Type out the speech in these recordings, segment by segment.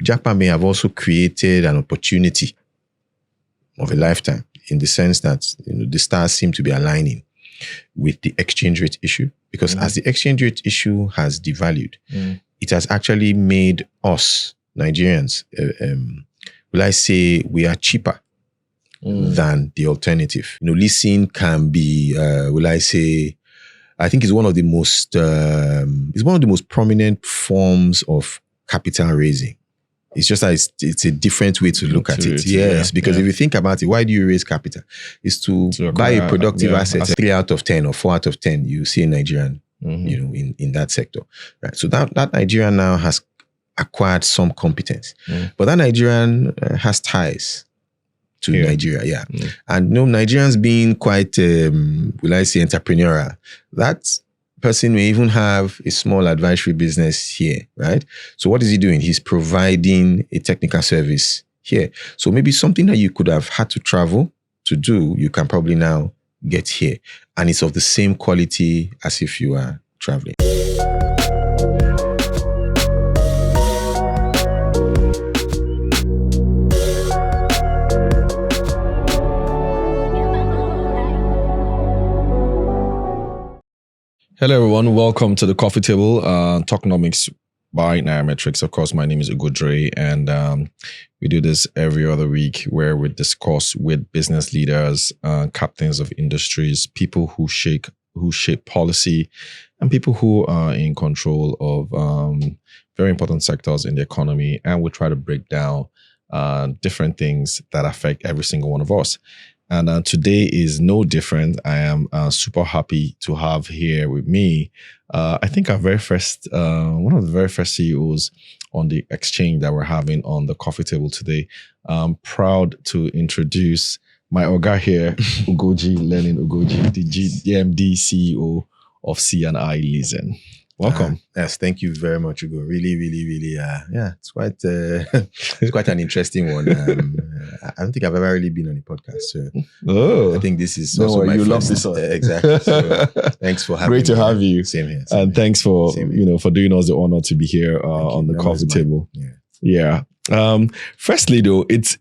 Jackpot may have also created an opportunity of a lifetime, in the sense that the stars seem to be aligning with the exchange rate issue, because as the exchange rate issue has devalued, it has actually made us Nigerians, will I say, we are cheaper than the alternative. Leasing can be, will I say, I think it's one of the most prominent forms of capital raising. It's just that it's a different way to look at it. Yes, because if you think about it, why do you raise capital? It's to buy a productive asset. 3 out of 10 or 4 out of 10, you see a Nigerian, in that sector. Right. So that Nigerian now has acquired some competence. But that Nigerian has ties to Nigeria. And Nigerians being quite, will I say, entrepreneurial, that person may even have a small advisory business here, right? So what is he doing? He's providing a technical service here. So maybe something that you could have had to travel to do, you can probably now get here. And it's of the same quality as if you are traveling. Hello, everyone. Welcome to the Coffee Table, Talknomics by Nairametrics. Of course, my name is Ugodre, and we do this every other week where we discuss with business leaders, captains of industries, people who shape policy, and people who are in control of very important sectors in the economy. And we try to break down different things that affect every single one of us. And today is no different. I am super happy to have here with me, I think one of the very first CEOs on the exchange that we're having on the coffee table today. I'm proud to introduce my Oga here, Ugoji Lenin Ugoji, the GMD CEO of C&I Leasing. Welcome. Yes, thank you very much, Ugo. Really, it's quite an interesting one. I don't think I've ever really been on a podcast, so I think this is also my you first. love this one. Exactly. So thanks for having me. Great to have you. Same here. And thanks for for doing us the honor to be here on the coffee table. Yeah. Firstly, though, it's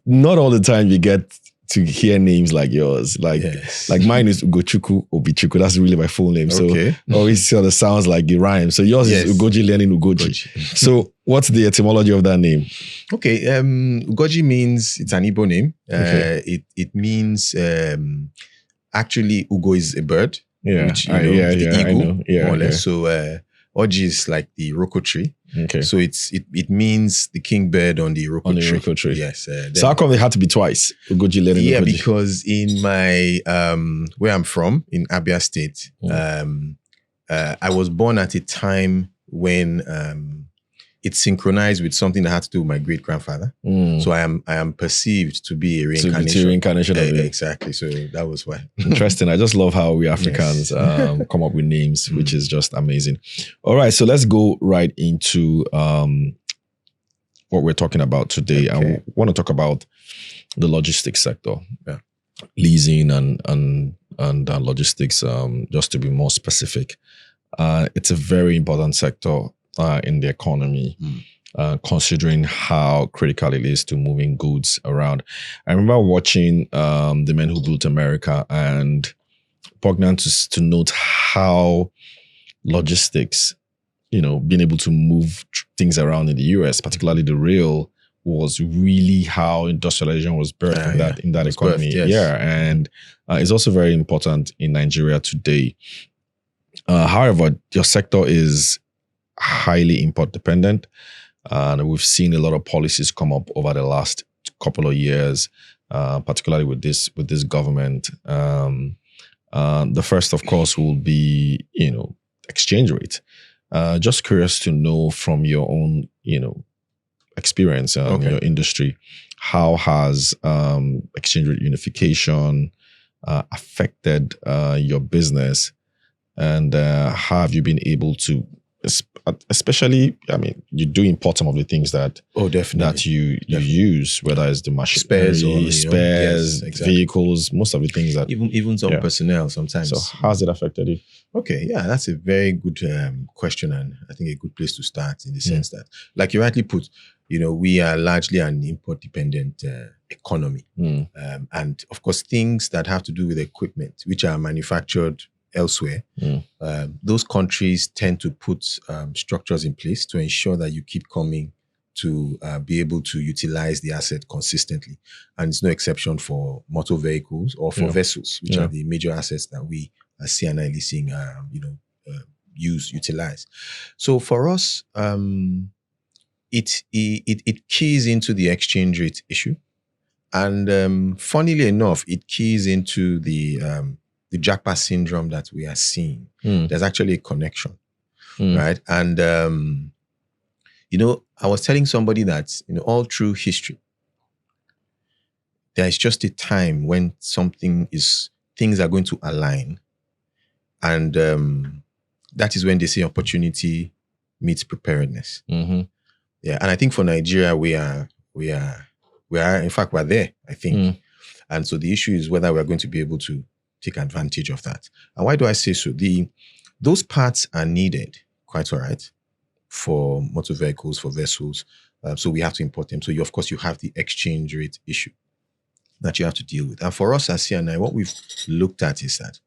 not all the time you get to hear names like yours. Like mine is Ugochukwu Obichukwu. That's really my full name. So always sort of sounds like it rhymes. So yours is Ugoji Lenin Ugoji. So what's the etymology of that name? Okay. Ugoji means, it's an Igbo name. It means, actually, Ugo is a bird. Yeah. Which, the eagle, more or less. So Oji is like the Iroko tree. Okay. So it means the king bird on the Iroko tree. Yes. So how come it had to be twice? Ugoji Lenin Ugoji? Yeah, because in my where I'm from, in Abia State, I was born at a time when it synchronized with something that had to do with my great grandfather. So I am perceived to be a reincarnation. To reincarnation of it. Exactly. So that was why. Interesting. I just love how we Africans come up with names, which is just amazing. All right, so let's go right into what we're talking about today. I want to talk about the logistics sector, leasing and logistics. Just to be more specific, it's a very important sector in the economy, considering how critical it is to moving goods around. I remember watching The Men Who Built America, and poignant to note how logistics, being able to move things around in the US, particularly the rail, was really how industrialization was birthed in that economy. And it's also very important in Nigeria today. However, your sector is highly import dependent, and we've seen a lot of policies come up over the last couple of years, particularly with this government. The first, of course, will be exchange rate. Just curious to know from your own experience in your industry, how has exchange rate unification affected your business, and how have you been able to especially, I mean, you do import some of the things that definitely that you use, whether it's the machinery, spares, yes, exactly. vehicles, most of the things that even some personnel sometimes. So how's it affected you? Okay, yeah, that's a very good question, and I think a good place to start in the sense that, like you rightly put, we are largely an import-dependent economy, and of course, things that have to do with equipment, which are manufactured elsewhere, those countries tend to put structures in place to ensure that you keep coming to be able to utilize the asset consistently, and it's no exception for motor vehicles or for vessels, which are the major assets that we as C&I Leasing, utilize. So for us, it keys into the exchange rate issue, and funnily enough, it keys into the jackpot syndrome that we are seeing. There's actually a connection, right? And I was telling somebody that all through history, there is just a time when things are going to align. And that is when they say opportunity meets preparedness. Yeah, and I think for Nigeria, we are. In fact, we're there. I think, and so the issue is whether we are going to be able to take advantage of that. And why do I say so? Those parts are needed, quite all right, for motor vehicles, for vessels. So we have to import them. So of course, you have the exchange rate issue that you have to deal with. And for us as C&I, what we've looked at is that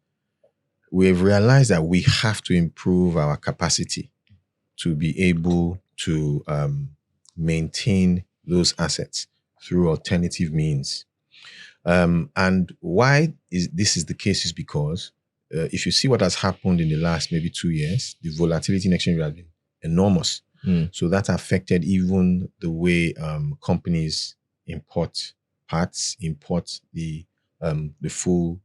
we've realized that we have to improve our capacity to be able to maintain those assets through alternative means. And why this is the case is because if you see what has happened in the last maybe 2 years, the volatility in exchange rate has been enormous. So that affected even the way companies import parts, import the full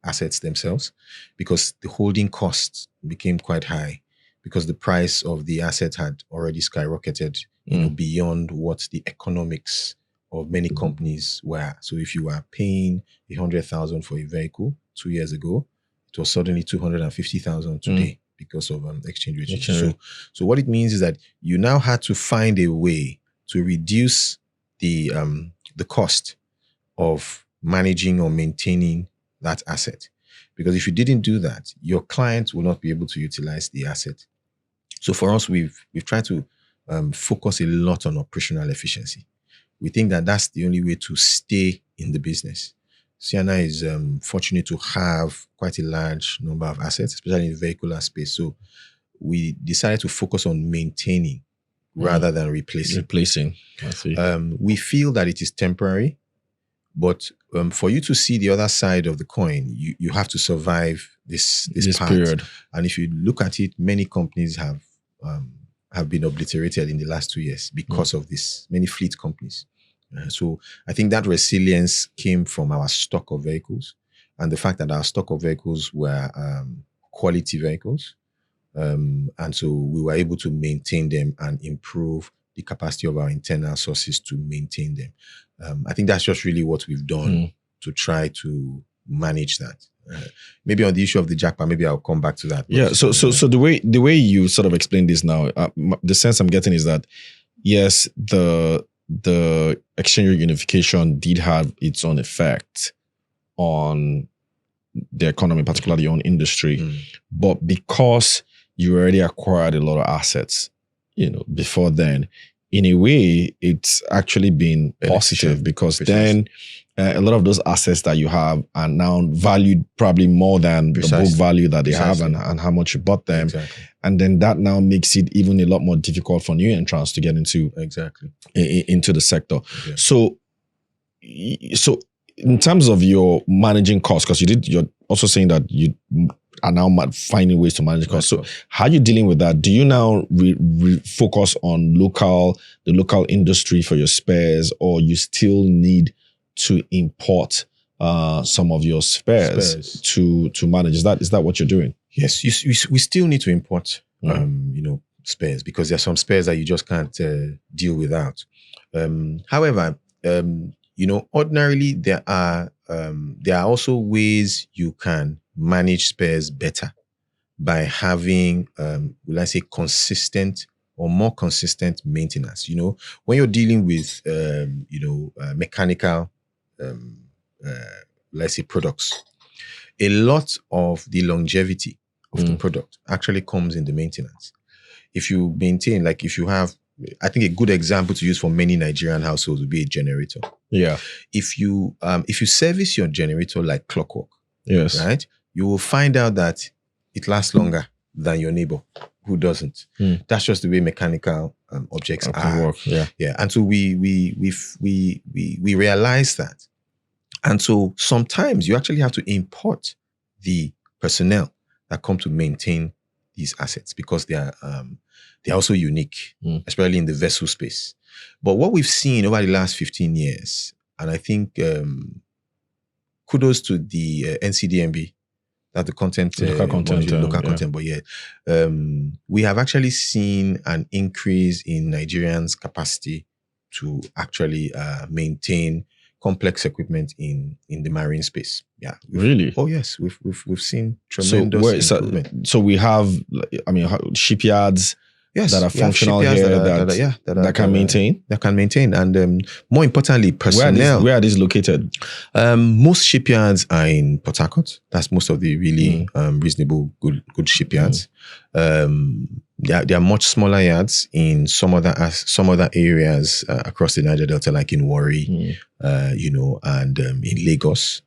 assets themselves, because the holding costs became quite high because the price of the asset had already skyrocketed beyond what the economics of many companies were. So if you were paying 100,000 for a vehicle 2 years ago, it was suddenly 250,000 today because of exchange rate. So what it means is that you now had to find a way to reduce the cost of managing or maintaining that asset. Because if you didn't do that, your client will not be able to utilize the asset. So for us, we've tried to focus a lot on operational efficiency. We think that that's the only way to stay in the business. C&I is fortunate to have quite a large number of assets, especially in the vehicular space. So we decided to focus on maintaining rather than replacing. I see. We feel that it is temporary, but for you to see the other side of the coin, you have to survive this part. Period. And if you look at it, many companies have been obliterated in the last 2 years because of this, many fleet companies. So I think that resilience came from our stock of vehicles and the fact that our stock of vehicles were quality vehicles. And so we were able to maintain them and improve the capacity of our internal sources to maintain them. I think that's just really what we've done to try to manage that. Maybe on the issue of the jackpot, maybe I'll come back to that. Yeah. So the way you sort of explain this now, the sense I'm getting is that yes, the exchange rate unification did have its own effect on the economy, particularly on industry, but because you already acquired a lot of assets, before then, in a way, it's actually been positive because then a lot of those assets that you have are now valued probably more than the book value that they have and how much you bought them. Exactly. And then that now makes it even a lot more difficult for new entrants to get into into the sector. Yeah. So in terms of your managing costs, because you're also saying that you are now finding ways to manage costs. So how are you dealing with that? Do you now focus on the local industry for your spares, or you still need to import some of your spares to manage? Is that what you're doing? Yes, we still need to import spares because there are some spares that you just can't deal without. However, ordinarily there are also ways you can manage spares better by having, will I say, consistent or more consistent maintenance. You know, when you're dealing with, mechanical, let's say, products, a lot of the longevity of the product actually comes in the maintenance. If you maintain, like if you have, I think a good example to use for many Nigerian households would be a generator. Yeah. If you service your generator like clockwork, yes, right, you will find out that it lasts longer than your neighbor who doesn't. That's just the way mechanical objects are. Work. Yeah. And so we realize that. And so sometimes you actually have to import the personnel that come to maintain these assets because they're also unique, especially in the vessel space. But what we've seen over the last 15 years, and I think kudos to the NCDMB, that the content, local content, but we have actually seen an increase in Nigerians' capacity to actually maintain complex equipment in the marine space. Yeah. Really? Oh yes, we've seen tremendous improvement. So we have, shipyards. Yes, that are functional here that can maintain. That can maintain, and more importantly, personnel. Where are these located? Most shipyards are in Port Harcourt. That's most of the really reasonable, good shipyards. There are much smaller yards in some other areas across the Niger Delta, like in Warri, and in Lagos.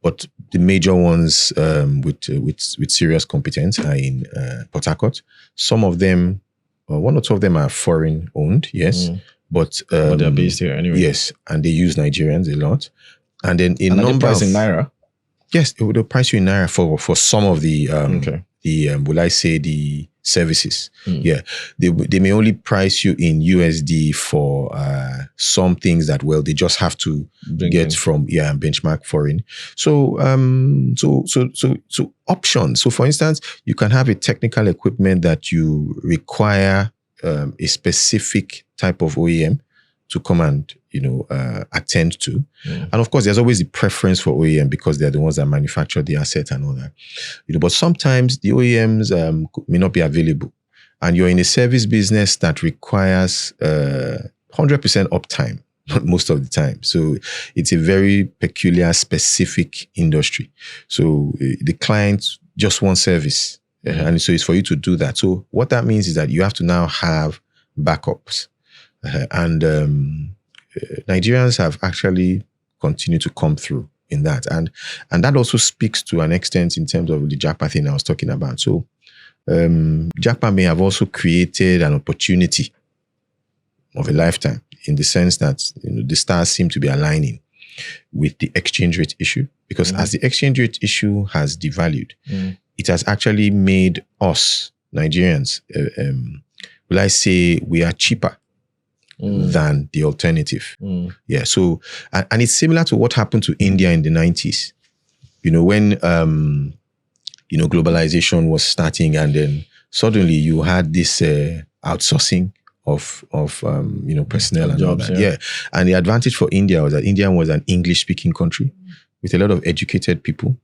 But the major ones with serious competence are in Port Harcourt. Some of them, one or two of them are foreign owned, yes. But they're based here anyway. Yes, and they use Nigerians a lot. And then in Naira? Yes, they'll price you in Naira for some of the will I say the services. Yeah. They may only price you in USD for some things that they just have to get from and benchmark foreign. So options. So for instance, you can have a technical equipment that you require a specific type of OEM to come and attend to. And of course, there's always the preference for OEM because they're the ones that manufacture the asset and all that. But sometimes the OEMs may not be available, and you're in a service business that requires 100% uptime most of the time. So it's a very peculiar, specific industry. So the client just wants service, and so it's for you to do that. So what that means is that you have to now have backups. And Nigerians have actually continued to come through in that. And that also speaks to an extent in terms of the JAPA thing I was talking about. So JAPA may have also created an opportunity of a lifetime in the sense that the stars seem to be aligning with the exchange rate issue. Because as the exchange rate issue has devalued, it has actually made us, Nigerians, will I say we are cheaper than the alternative. Yeah. So, and it's similar to what happened to India in the 90s. When, globalization was starting, and then suddenly you had this outsourcing of personnel and jobs, all that. Yeah. And the advantage for India was that India was an English-speaking country with a lot of educated people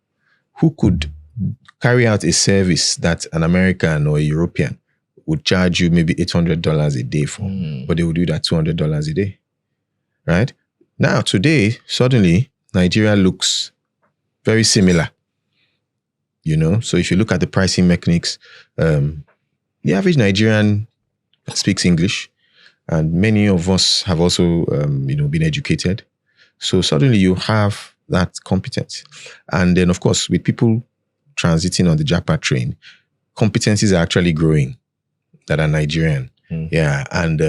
who could carry out a service that an American or a European would charge you maybe $800 a day for, but they would do that $200 a day, right? Now, today, suddenly, Nigeria looks very similar, So if you look at the pricing mechanics, the average Nigerian speaks English, and many of us have also, been educated. So suddenly you have that competence. And then, of course, with people transiting on the JAPA train, competencies are actually growing that are Nigerian. Yeah. And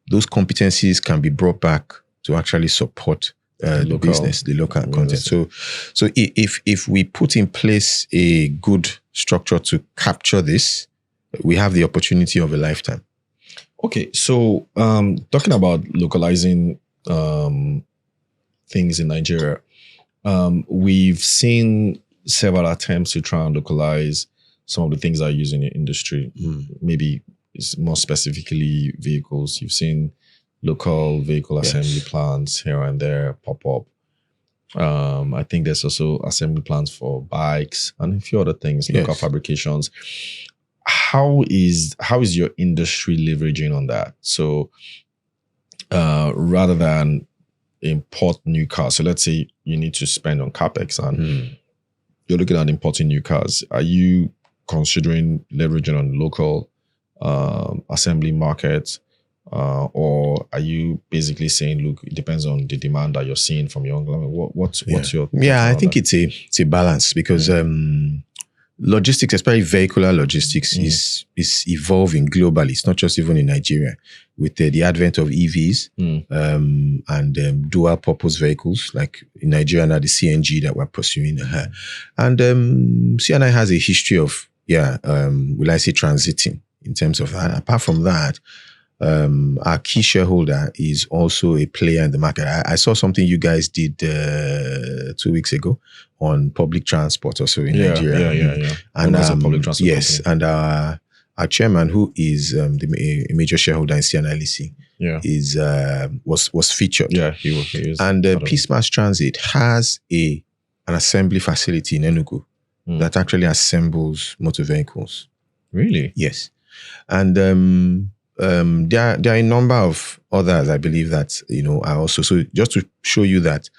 those competencies can be brought back to actually support the business, the local content. So if we put in place a good structure to capture this, we have the opportunity of a lifetime. Okay. So talking about localizing things in Nigeria, we've seen several attempts to try and localize some of the things that are used in the industry. Maybe it's more specifically vehicles. You've seen local vehicle assembly plants here and there pop up. I think there's also assembly plants for bikes and a few other things, local fabrications. How is your industry leveraging on that? So rather than import new cars, so let's say you need to spend on capex and you're looking at importing new cars, are you considering leveraging on local assembly markets? Or are you basically saying, look, it depends on the demand that you're seeing from your own? What's your I think it's a balance, because logistics, especially vehicular logistics, is evolving globally. It's not just even in Nigeria, with the advent of EVs and dual purpose vehicles, like in Nigeria now, the CNG that we're pursuing. And C&I has a history of will I say transiting in terms of that. Apart from that, our key shareholder is also a player in the market. I saw something you guys did 2 weeks ago on public transport also in Nigeria. Yeah. And a public transport company. And our chairman, who is a major shareholder in C&I Leasing, was featured. Yeah, he was. And Peace Mass Transit has an assembly facility in Enugu that actually assembles motor vehicles. Really? Yes. And there are a number of others, I believe, that are also. So just to show you that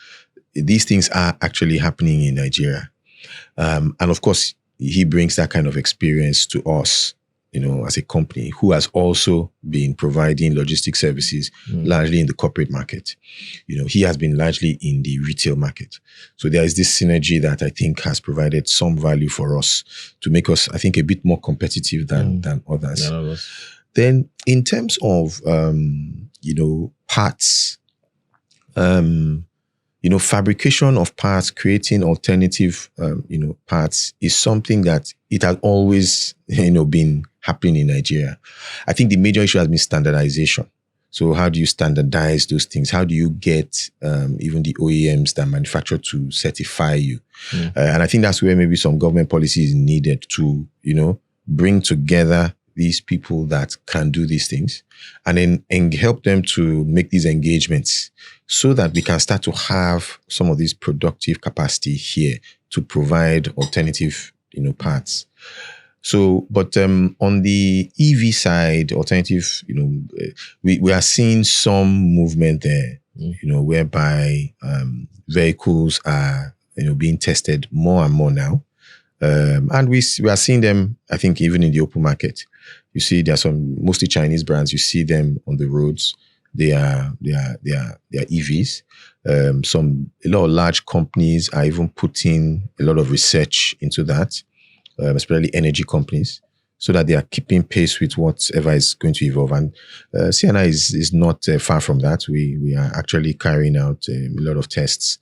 these things are actually happening in Nigeria, and of course he brings that kind of experience to us, as a company who has also been providing logistics services largely in the corporate market. He has been largely in the retail market. So there is this synergy that I think has provided some value for us to make us, I think, a bit more competitive than others. Yeah, Then in terms of, parts, fabrication of parts, creating alternative, parts is something that it has always, been happening in Nigeria. I think the major issue has been standardization. So how do you standardize those things? How do you get even the OEMs that manufacture to certify you? And I think that's where maybe some government policy is needed to, bring together these people that can do these things and then help them to make these engagements so that we can start to have some of this productive capacity here to provide alternative, parts. So, but on the EV side, alternative, we are seeing some movement there, whereby vehicles are, being tested more and more now. And we are seeing them, I think, even in the open market. You see, there are some mostly Chinese brands. You see them on the roads. They are EVs. A lot of large companies are even putting a lot of research into that, especially energy companies, so that they are keeping pace with whatever is going to evolve. And C&I is not far from that. We are actually carrying out a lot of tests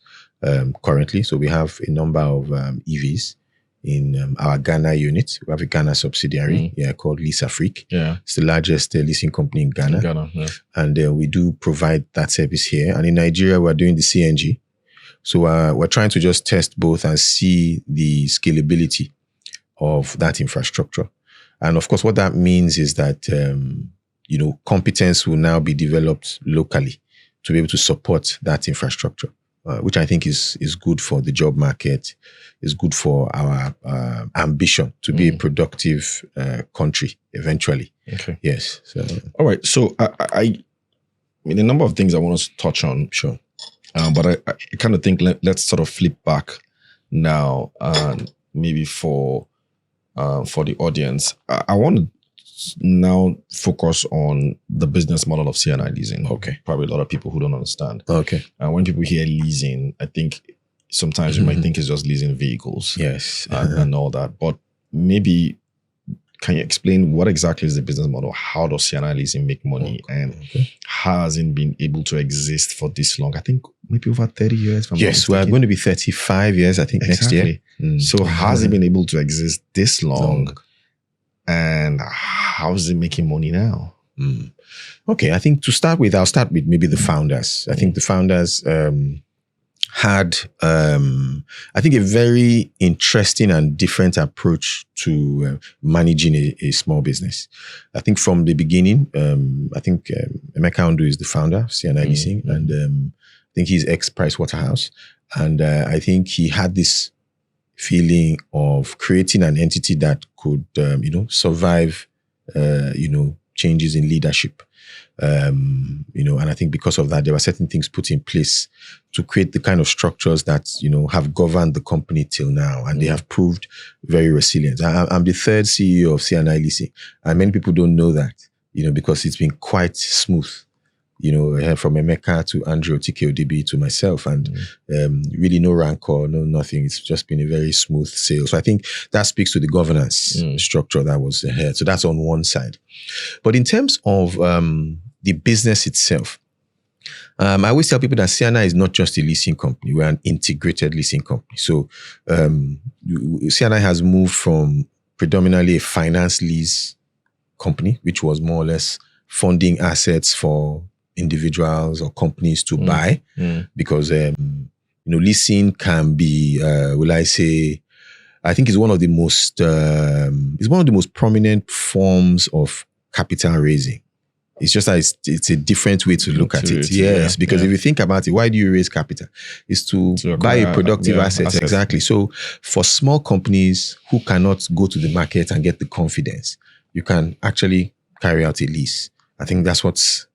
currently. So we have a number of EVs in our Ghana unit. We have a Ghana subsidiary called Lease Afrique. Yeah. It's the largest leasing company in Ghana. And we do provide that service here. And in Nigeria, we're doing the CNG. So we're trying to just test both and see the scalability of that infrastructure. And of course, what that means is that, competence will now be developed locally to be able to support that infrastructure. Which I think is good for the job market, is good for our ambition to be a productive country eventually. Okay. Yes. So. All right. So I mean, a number of things I want us to touch on. Sure. But I kind of think let's sort of flip back now, and maybe for the audience, I want to now focus on the business model of C&I Leasing. Okay. Probably a lot of people who don't understand. Okay. And when people hear leasing, I think sometimes you might think it's just leasing vehicles. Yes. And all that. But maybe can you explain what exactly is the business model? How does C&I Leasing make money? And how has it been able to exist for this long? I think maybe over 30 years. Yes, we're going to be 35 years, I think, next year. So how has it been able to exist this long? And how is it making money now? Okay, I think to start with, I'll start with maybe the founders. I think the founders had, I think, a very interesting and different approach to managing a small business. I think from the beginning, I think Emeka Ondo is the founder of C&I Leasing, and I think he's ex-Price Waterhouse. And I think he had this feeling of creating an entity that could, survive, changes in leadership. And I think because of that, there were certain things put in place to create the kind of structures that, have governed the company till now. And they have proved very resilient. I'm the third CEO of C&I Leasing. And many people don't know that, because it's been quite smooth. From Emeka to Andrew TKODB to myself, and really no rancor, no nothing. It's just been a very smooth sail. So I think that speaks to the governance structure that was ahead. So that's on one side. But in terms of the business itself, I always tell people that C&I is not just a leasing company. We're an integrated leasing company. So C&I has moved from predominantly a finance lease company, which was more or less funding assets for individuals or companies to buy, because leasing can be, I think it's one of the most prominent forms of capital raising. It's just that it's a different way to look at it. Yes, because if you think about it, why do you raise capital? It's to buy a productive asset. Exactly. So for small companies who cannot go to the market and get the confidence, you can actually carry out a lease. I think that's what's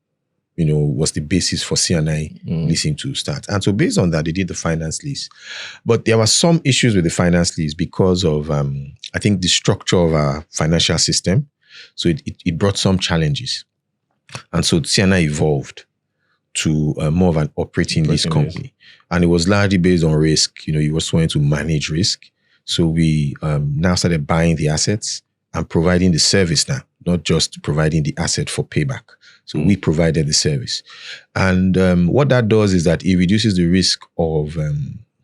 was the basis for C&I Leasing to start. And so based on that, they did the finance lease. But there were some issues with the finance lease because of, I think, the structure of our financial system. So it brought some challenges. And so C&I evolved to more of an operating lease company. And it was largely based on risk. You were trying to manage risk. So we now started buying the assets and providing the service now, not just providing the asset for payback. So we provided the service. And what that does is that it reduces the risk of,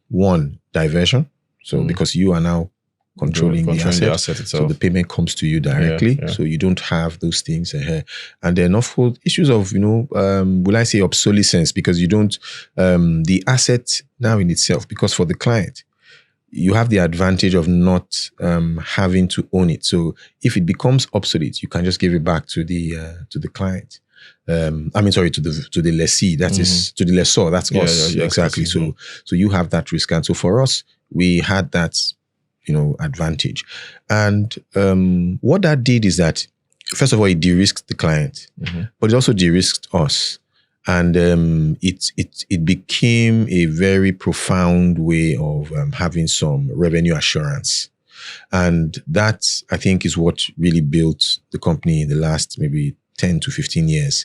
one, diversion. So because you are now controlling the asset itself. So the payment comes to you directly. So you don't have those things ahead. And then also issues of, will I say obsolescence, because you don't, the asset now in itself, because for the client, you have the advantage of not having to own it. So if it becomes obsolete, you can just give it back to the client. To the lessee, that is to the lessor, that's us. Exactly. So you have that risk. And so for us, we had that, advantage. And what that did is that, first of all, it de-risked the client, but it also de-risked us. And it became a very profound way of having some revenue assurance. And that, I think, is what really built the company in the last maybe 10 to 15 years.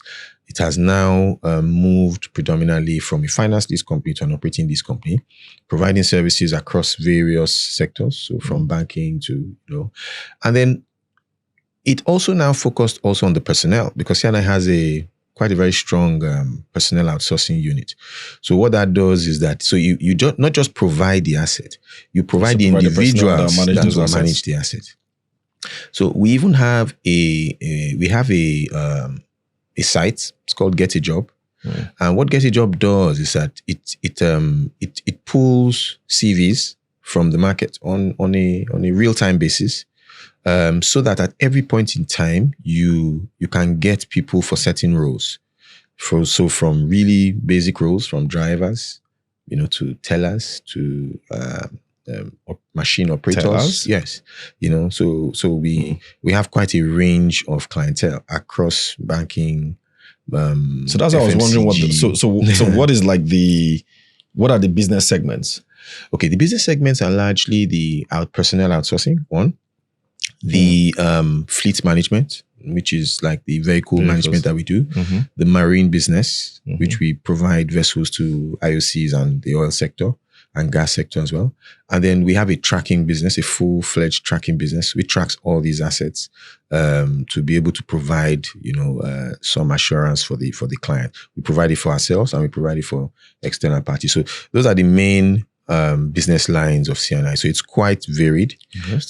It has now moved predominantly from a finance lease company to an operating lease company, providing services across various sectors. So from banking to, and then it also now focused also on the personnel, because C&I has quite a very strong personnel outsourcing unit. So what that does is that, so you don't not just provide the asset, you provide the individuals that will manage the asset. So we even have a site. It's called Get a Job, and what Get a Job does is that it pulls CVs from the market on a real time basis, so that at every point in time you can get people for certain roles. So from really basic roles, from drivers, to tellers, to machine operators. Tellers? Yes. So we have quite a range of clientele across banking. So that's what I was wondering. What is what are the business segments? Okay, the business segments are largely the personnel outsourcing, one, the fleet management, which is like the vehicle management that we do, the marine business, which we provide vessels to IOCs and the oil sector and gas sector as well. And then we have a tracking business, a full-fledged tracking business, which tracks all these assets to be able to provide, some assurance for the client. We provide it for ourselves and we provide it for external parties. So those are the main business lines of C&I. So it's quite varied.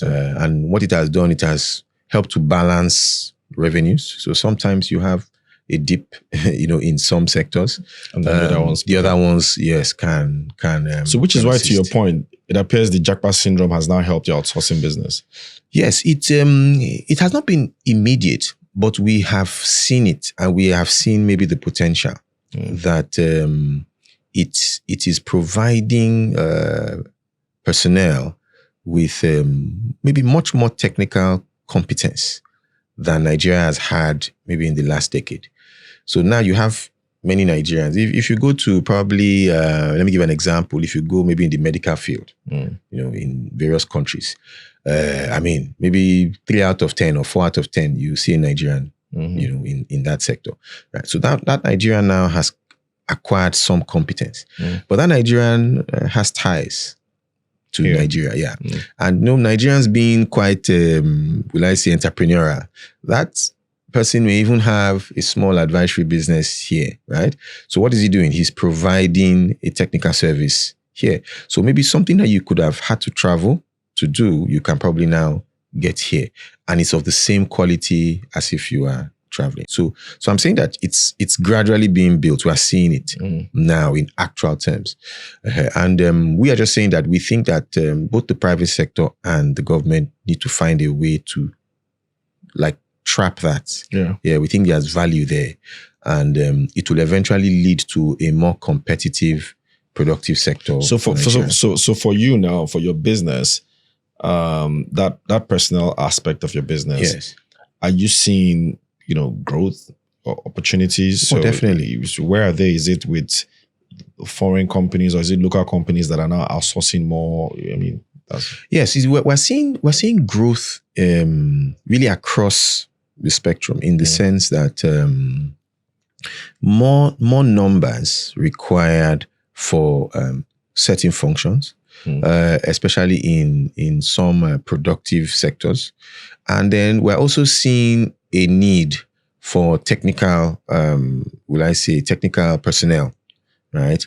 And what it has done, it has helped to balance revenues. So sometimes you have a dip, in some sectors. And then the other ones, yes, can. So which is why, to your point, it appears the jackpot syndrome has now helped your outsourcing business. Yes, it has not been immediate, but we have seen it, and we have seen maybe the potential that it is providing personnel with maybe much more technical competence than Nigeria has had maybe in the last decade. So now you have many Nigerians. If you go to probably, let me give an example. If you go maybe in the medical field, in various countries, maybe 3 out of 10 or 4 out of 10, you see a Nigerian, in that sector. Right. So that Nigerian now has acquired some competence, but that Nigerian has ties to Nigeria. Yeah. And Nigerians being quite, will I say, entrepreneurial, that person may even have a small advisory business here, right? So what is he doing? He's providing a technical service here. So maybe something that you could have had to travel to do, you can probably now get here. And it's of the same quality as if you are traveling. So I'm saying that it's gradually being built. We are seeing it now in actual terms. And we are just saying that we think that both the private sector and the government need to find a way to trap that. Yeah, we think there's value there. And it will eventually lead to a more competitive, productive sector. So for you now, for your business, that personal aspect of your business, yes. Are you seeing growth or opportunities? So definitely. Where are they? Is it with foreign companies or is it local companies that are now outsourcing more? Yes, we're seeing growth really across the spectrum in the sense that more numbers required for certain functions, especially in some productive sectors. And then we're also seeing a need for technical, technical personnel, right?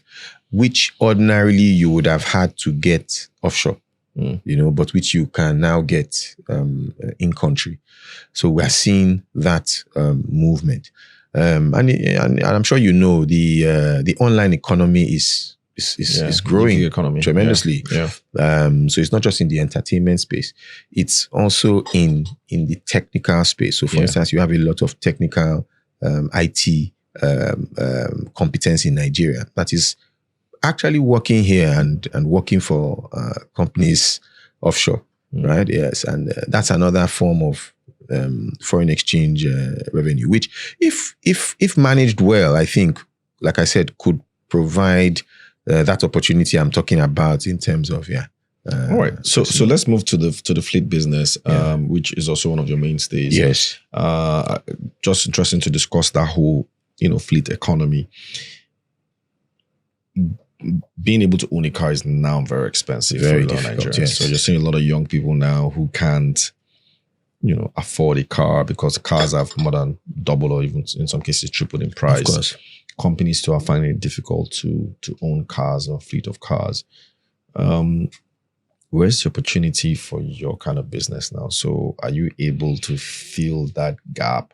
Which ordinarily you would have had to get offshore, but which you can now get in country. So we're seeing that movement. And I'm sure the online economy is growing tremendously. Yeah. So it's not just in the entertainment space; it's also in the technical space. So, for instance, you have a lot of technical IT competence in Nigeria that is actually working here and working for companies offshore, right? Yes, and that's another form of foreign exchange revenue, which, if managed well, I think, like I said, could provide that opportunity I'm talking about in terms of all right. So let's move to the fleet business, which is also one of your mainstays. Yes. Just interesting to discuss that whole fleet economy. Being able to own a car is now very expensive for a lot of Nigerians. Yes. So you're seeing a lot of young people now who can't afford a car because cars have more than doubled or even in some cases tripled in price. Of course. Companies too are finding it difficult to own cars or fleet of cars. Where's the opportunity for your kind of business now? So are you able to fill that gap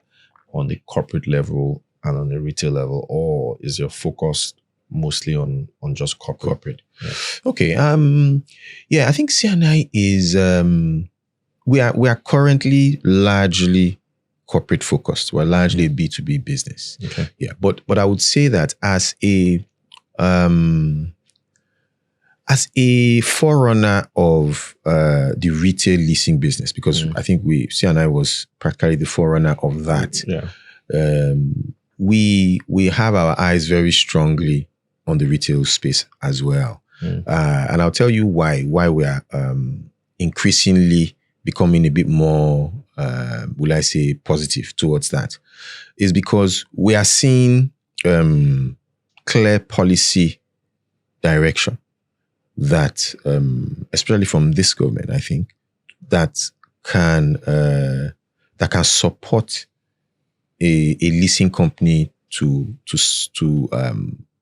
on the corporate level and on the retail level, or is your focus mostly on just corporate? Yeah. Okay. I think C&I is we are currently largely corporate focused. We're largely a B2B business. Okay. Yeah. But I would say that as a forerunner of the retail leasing business, because I think C&I was practically the forerunner of that. Yeah. We have our eyes very strongly on the retail space as well. And I'll tell you why we are increasingly becoming a bit more, will I say, positive towards that, is because we are seeing clear policy direction that, especially from this government, I think, that can support a leasing company to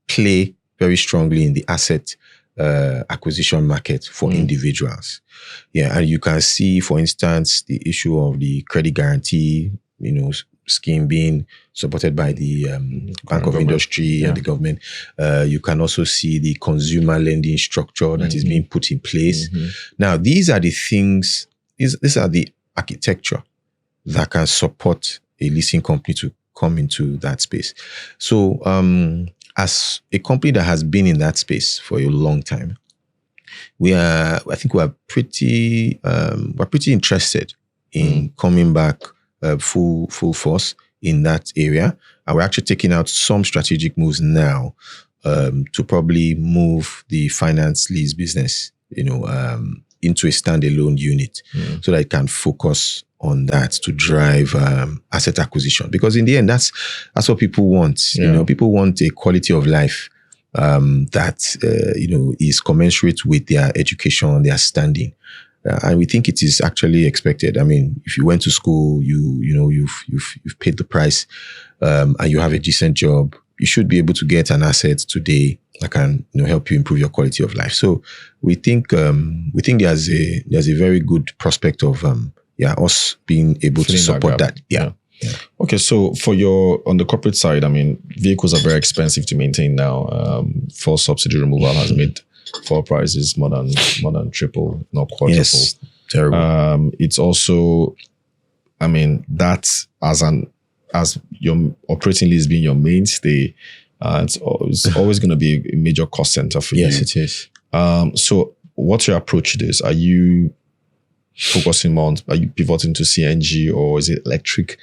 play very strongly in the asset acquisition market for individuals. Yeah, and you can see, for instance, the issue of the credit guarantee, scheme being supported by the Bank of Industry and the government. You can also see the consumer lending structure that is being put in place. Now, these are the things, these are the architecture that can support a leasing company to come into that space. So as a company that has been in that space for a long time, I think we're pretty interested in coming back full force in that area. And we're actually taking out some strategic moves now to probably move the finance lease business, into a standalone unit so that it can focus on that to drive asset acquisition. Because in the end, that's what people want. People want a quality of life that is commensurate with their education, their standing. And we think it is actually expected. I mean, if you went to school, you've paid the price, and you have a decent job, you should be able to get an asset today that can help you improve your quality of life. So we think there's a very good prospect of us being able to support that. Yeah. Okay, so on the corporate side, I mean, vehicles are very expensive to maintain now. Fuel subsidy removal has made fuel prices more than triple, not quadruple. Yes, terrible. It's also, I mean, that as your operating lease being your mainstay, it's always going to be a major cost center for you. Yes, it is. So what's your approach to this? Are you focusing more on, are you pivoting to CNG, or is it electric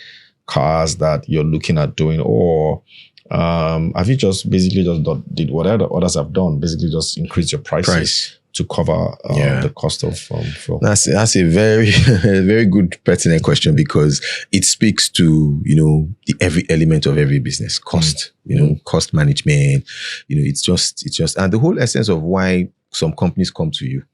cars that you're looking at doing, or have you just did what others have done, basically just increase your prices to cover the cost of fuel? That's a very very good pertinent question, because it speaks to every element of every business. Cost, cost management. It's just, and the whole essence of why some companies come to you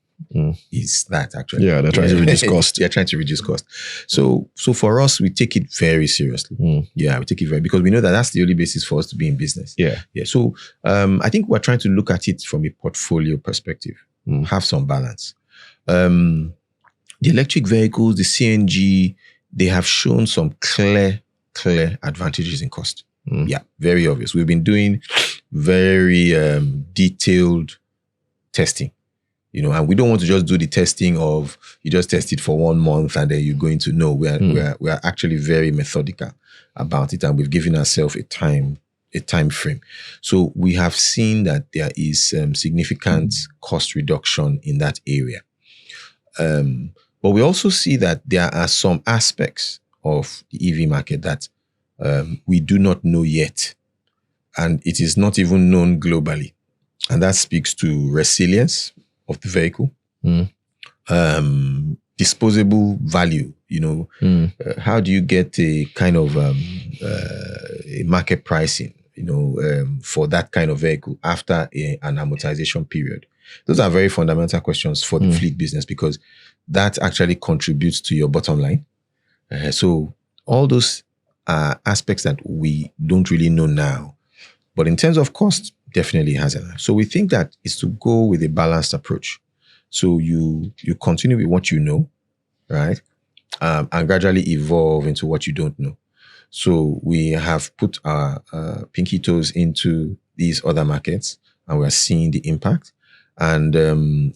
is that actually. Yeah, they're trying to reduce cost. They're trying to reduce cost. So for us, we take it very seriously. Yeah, we take it because we know that that's the only basis for us to be in business. Yeah. So I think we're trying to look at it from a portfolio perspective. Have some balance. The electric vehicles, the CNG, they have shown some clear advantages in cost. Yeah, very obvious. We've been doing very detailed testing, and we don't want to just do the testing of you just test it for 1 month and then you're going to know. We are actually very methodical about it, and we've given ourselves a time frame. So we have seen that there is significant cost reduction in that area. But we also see that there are some aspects of the EV market that we do not know yet, and it is not even known globally. And that speaks to resilience of the vehicle, disposable value. How do you get a kind of a market pricing, for that kind of vehicle after an amortization period? Those are very fundamental questions for the fleet business, because that actually contributes to your bottom line. So all those are aspects that we don't really know now. But in terms of cost, definitely has enough. So we think that is to go with a balanced approach. So you continue with what you know, right? And gradually evolve into what you don't know. So we have put our pinky toes into these other markets, and we're seeing the impact. And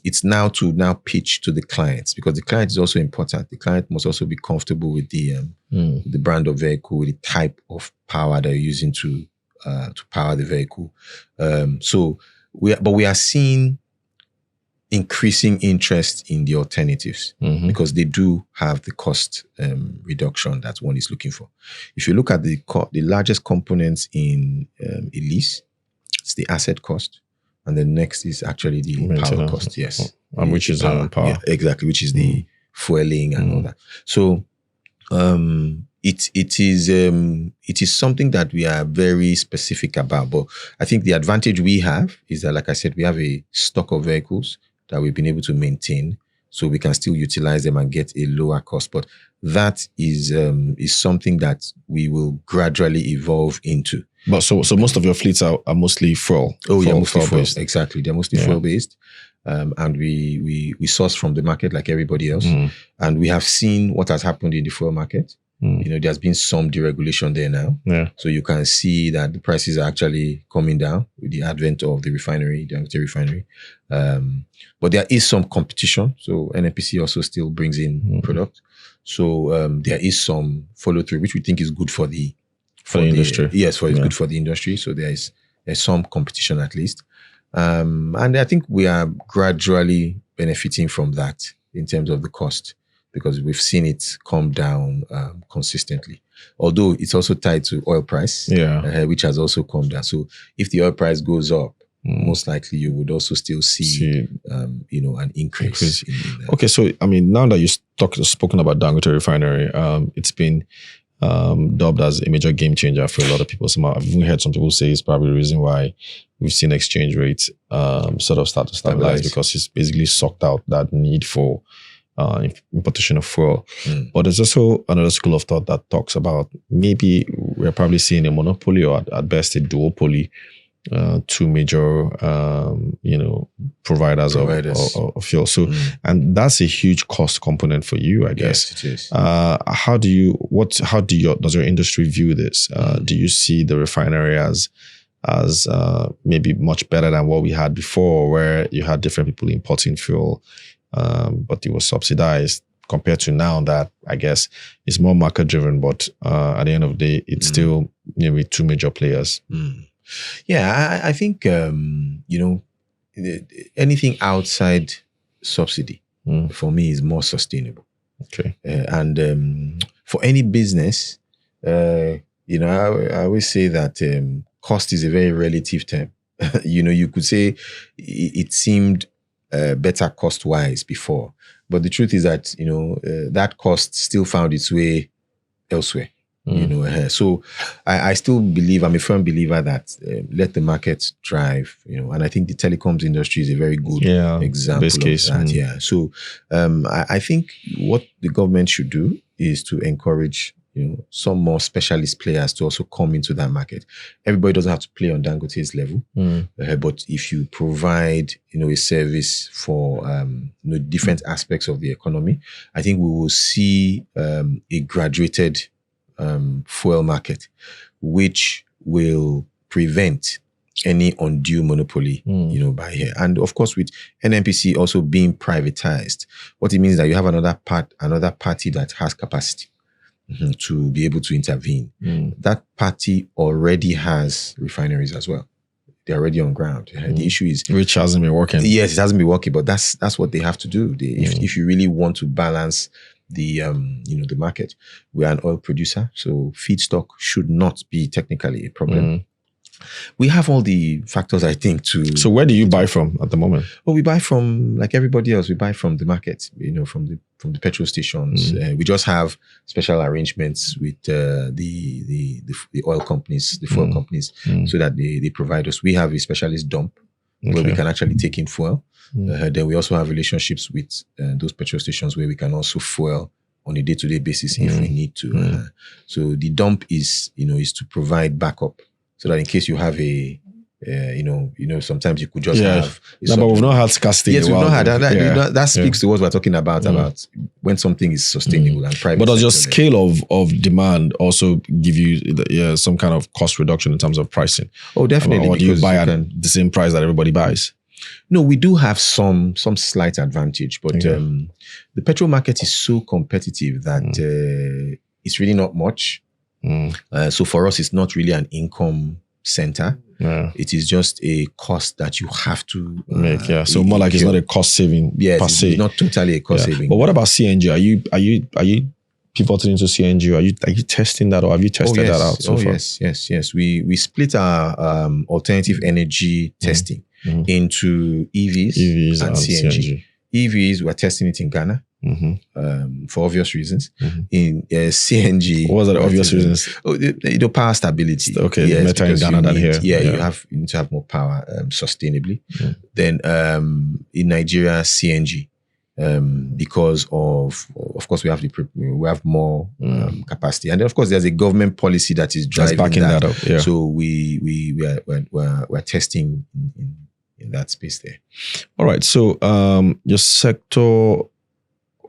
it's now to pitch to the clients, because the client is also important. The client must also be comfortable with the brand of vehicle, with the type of power they're using to power the vehicle. So we are seeing increasing interest in the alternatives, because they do have the cost reduction that one is looking for. If you look at the largest components in a lease, it's the asset cost, and the next is actually the power cost. Yes, and which is power. Yeah, exactly, which is the fueling and all that. So it is something that we are very specific about. But I think the advantage we have is that, like I said, we have a stock of vehicles that we've been able to maintain, so we can still utilize them and get a lower cost. But that is something that we will gradually evolve into. But so most of your fleets are mostly fuel. Mostly fuel based. Exactly, they're mostly fuel based. And we source from the market like everybody else. And we have seen what has happened in the fuel market. There's been some deregulation there now. Yeah. So you can see that the prices are actually coming down with the advent of the refinery, the Dangote refinery. But there is some competition. So NNPC also still brings in product. So there is some follow through, which we think is good for the industry. Yes, it's good for the industry. So there is some competition at least. And I think we are gradually benefiting from that in terms of the cost, because we've seen it come down consistently. Although it's also tied to oil price, which has also come down. So if the oil price goes up, most likely you would also still see an increase. In that. Okay, so I mean, now that you've spoken about Dangote refinery, it's been dubbed as a major game changer for a lot of people. I've even heard some people say it's probably the reason why we've seen exchange rates sort of start to stabilize, because it's basically sucked out that need for importation of fuel. But there's also another school of thought that talks about maybe we're probably seeing a monopoly, or at best a duopoly, two major providers. Of fuel. So and that's a huge cost component for you, I guess. Yes, it is. Does your industry view this? Do you see the refinery as maybe much better than what we had before, where you had different people importing fuel, but it was subsidized, compared to now that I guess is more market driven, but at the end of the day, it's still maybe two major players. Yeah, I think anything outside subsidy for me is more sustainable. Okay, and for any business, I always say that cost is a very relative term. You could say it seemed better cost-wise before, but the truth is that that cost still found its way elsewhere. So I still believe, I'm a firm believer that let the market drive. And I think the telecoms industry is a very good example of that. Yeah. So I think what the government should do is to encourage some more specialist players to also come into that market. Everybody doesn't have to play on Dangote's level, but if you provide a service for different aspects of the economy, I think we will see a graduated fuel market, which will prevent any undue monopoly, by here. And of course, with NNPC also being privatized, what it means is that you have another party that has capacity to be able to intervene. That party already has refineries as well. They're already on ground. The issue is, which hasn't been working. Yes, it hasn't been working, but that's what they have to do. If you really want to balance the market, we are an oil producer, so feedstock should not be technically a problem. We have all the factors, I think, to. So where do you buy from at the moment? Well, we buy from, like everybody else, we buy from the market, from the petrol stations. We just have special arrangements with the oil companies, the fuel companies, so that they provide us. We have a specialist dump where we can actually take in fuel. Then we also have relationships with those petrol stations where we can also fuel on a day-to-day basis if we need to. So the dump is to provide backup, so that in case you have sometimes you could just have. No, but we've not had scarcity. Yes, we've not had that. That speaks to what we're talking about when something is sustainable and private. But does your scale of demand also give you some kind of cost reduction in terms of pricing? Oh, definitely. Or do you buy at the same price that everybody buys? No, we do have some slight advantage, but the petrol market is so competitive that it's really not much. So for us, it's not really an income center. It is just a cost that you have to make. So more like it's not a cost saving. Yes, per se. It's not totally a cost saving. But what about CNG? Are you pivoting into CNG? Are you testing that, or have you tested that out so far? Yes. We split our alternative energy testing into EVs and CNG. EVs, we're testing it in Ghana. For obvious reasons. In CNG, what was the obvious reasons? Power stability. Okay, better in Ghana than here. You need to have more power sustainably. Then in Nigeria, CNG, because of course we have more capacity, and then of course there's a government policy that is driving that up. Yeah. So we're testing in that space there. All right. So your sector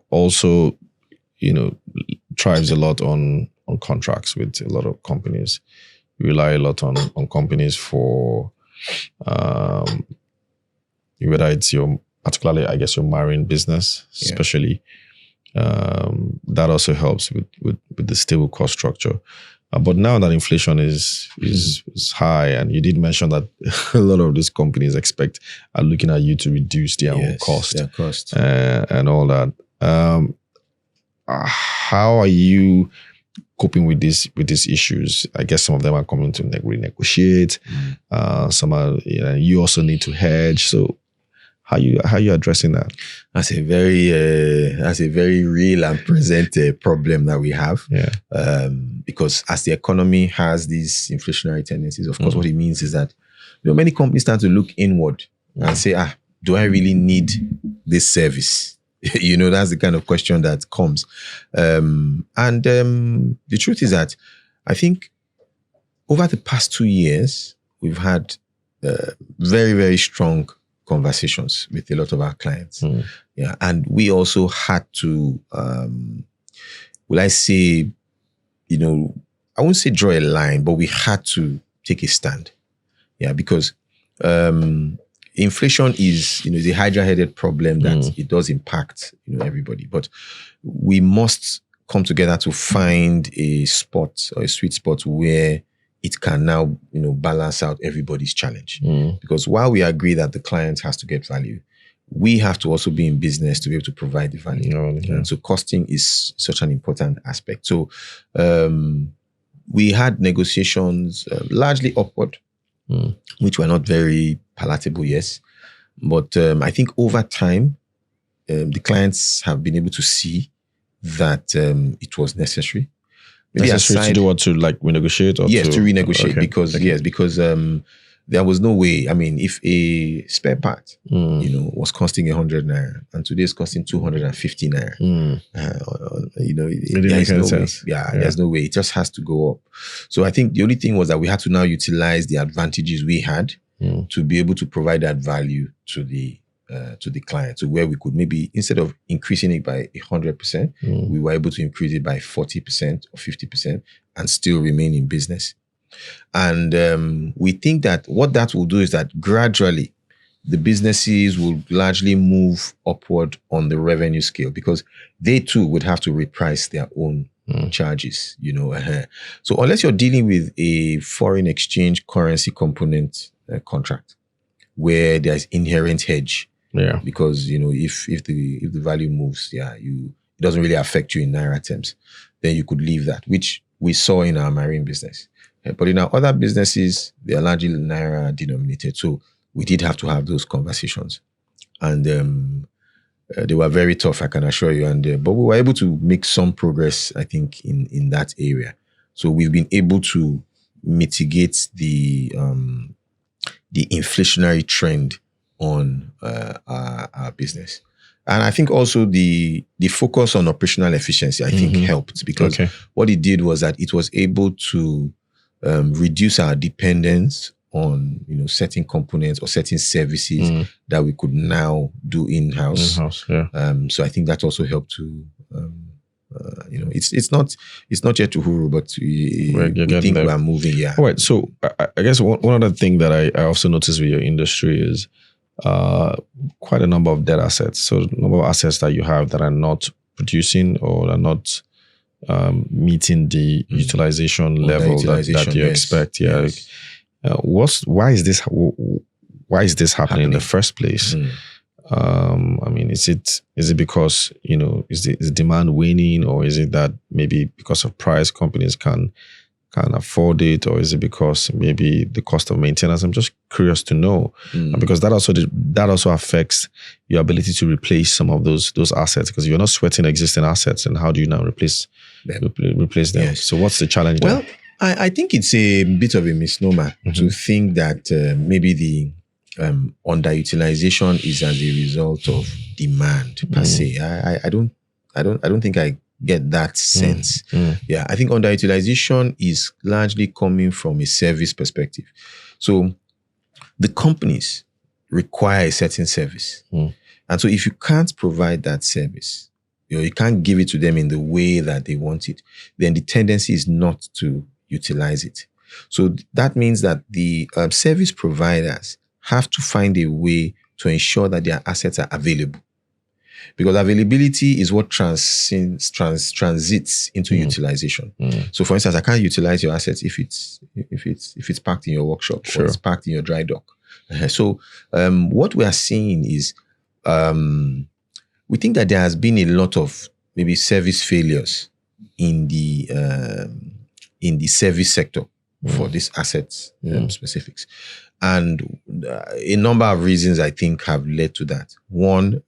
also, thrives a lot on contracts with a lot of companies. You rely a lot on companies for whether it's particularly, I guess, your marine business, especially. That also helps with the stable cost structure. But now that inflation is high, and you did mention that a lot of these companies are looking at you to reduce their own cost, and all that. How are you coping with these issues? I guess some of them are coming to renegotiate. Some are, you also need to hedge. So how you addressing that? That's a very real and present problem that we have. Yeah. Because as the economy has these inflationary tendencies, of course, what it means is that many companies start to look inward and say, do I really need this service? That's the kind of question that comes. The truth is that I think over the past 2 years, we've had very, very strong conversations with a lot of our clients. Yeah. And we also had to, will I say, I won't say draw a line, but we had to take a stand. Yeah, because inflation is, a hydra-headed problem that it does impact, everybody. But we must come together to find a spot or a sweet spot where it can now, balance out everybody's challenge. Because while we agree that the client has to get value, we have to also be in business to be able to provide the value. And so costing is such an important aspect. So we had negotiations largely upward, which were not very palatable, yes. But I think over time, the clients have been able to see that it was necessary. Maybe necessary to do what, to renegotiate? Or yes, to renegotiate, because there was no way. I mean, if a spare part, was costing 100 naira and today is costing 250 naira, there's no way. There's no way. It just has to go up. So I think the only thing was that we had to now utilize the advantages we had to be able to provide that value to the client. So where we could maybe, instead of increasing it by 100%, we were able to increase it by 40% or 50% and still remain in business. And we think that what that will do is that gradually the businesses will largely move upward on the revenue scale, because they too would have to reprice their own charges, So unless you're dealing with a foreign exchange currency component contract where there's inherent hedge, because if the value moves, it doesn't really affect you in naira terms, then you could leave that, which we saw in our marine business. But in our other businesses, they are largely naira denominated, so we did have to have those conversations, and they were very tough, I can assure you. And but we were able to make some progress, I think, in that area. So we've been able to mitigate the inflationary trend on our business. And I think also the focus on operational efficiency, I think, helped, because what it did was that it was able to reduce our dependence on certain components or certain services that we could now do in-house. So I think that also helped to it's not yet Uhuru, but we think we are moving. Yeah. All right. So I guess one other thing that I also noticed with your industry is quite a number of dead assets. So the number of assets that you have that are not producing or are not meeting the utilization level that you expect. Yeah. Yes. Why is this happening in the first place? I mean, is it because is the demand waning, or is it that maybe because of price companies can afford it, or is it because maybe the cost of maintenance? I'm just curious to know, because that also affects your ability to replace some of those assets, because you're not sweating existing assets, and how do you now replace them? Yes. So what's the challenge there? Well, I think it's a bit of a misnomer to think that maybe the underutilization is as a result of demand per se. I don't think I get that sense. Yeah, I think underutilization is largely coming from a service perspective. So the companies require a certain service, and so if you can't provide that service, you can't give it to them in the way that they want it, then the tendency is not to utilize it. So that means that the service providers have to find a way to ensure that their assets are available. because availability is what transits into utilization. So, for instance, I can't utilize your assets if it's parked in your workshop or it's parked in your dry dock. So, what we are seeing is, we think that there has been a lot of maybe service failures in the service sector for these assets specifics. And a number of reasons, I think, have led to that. One,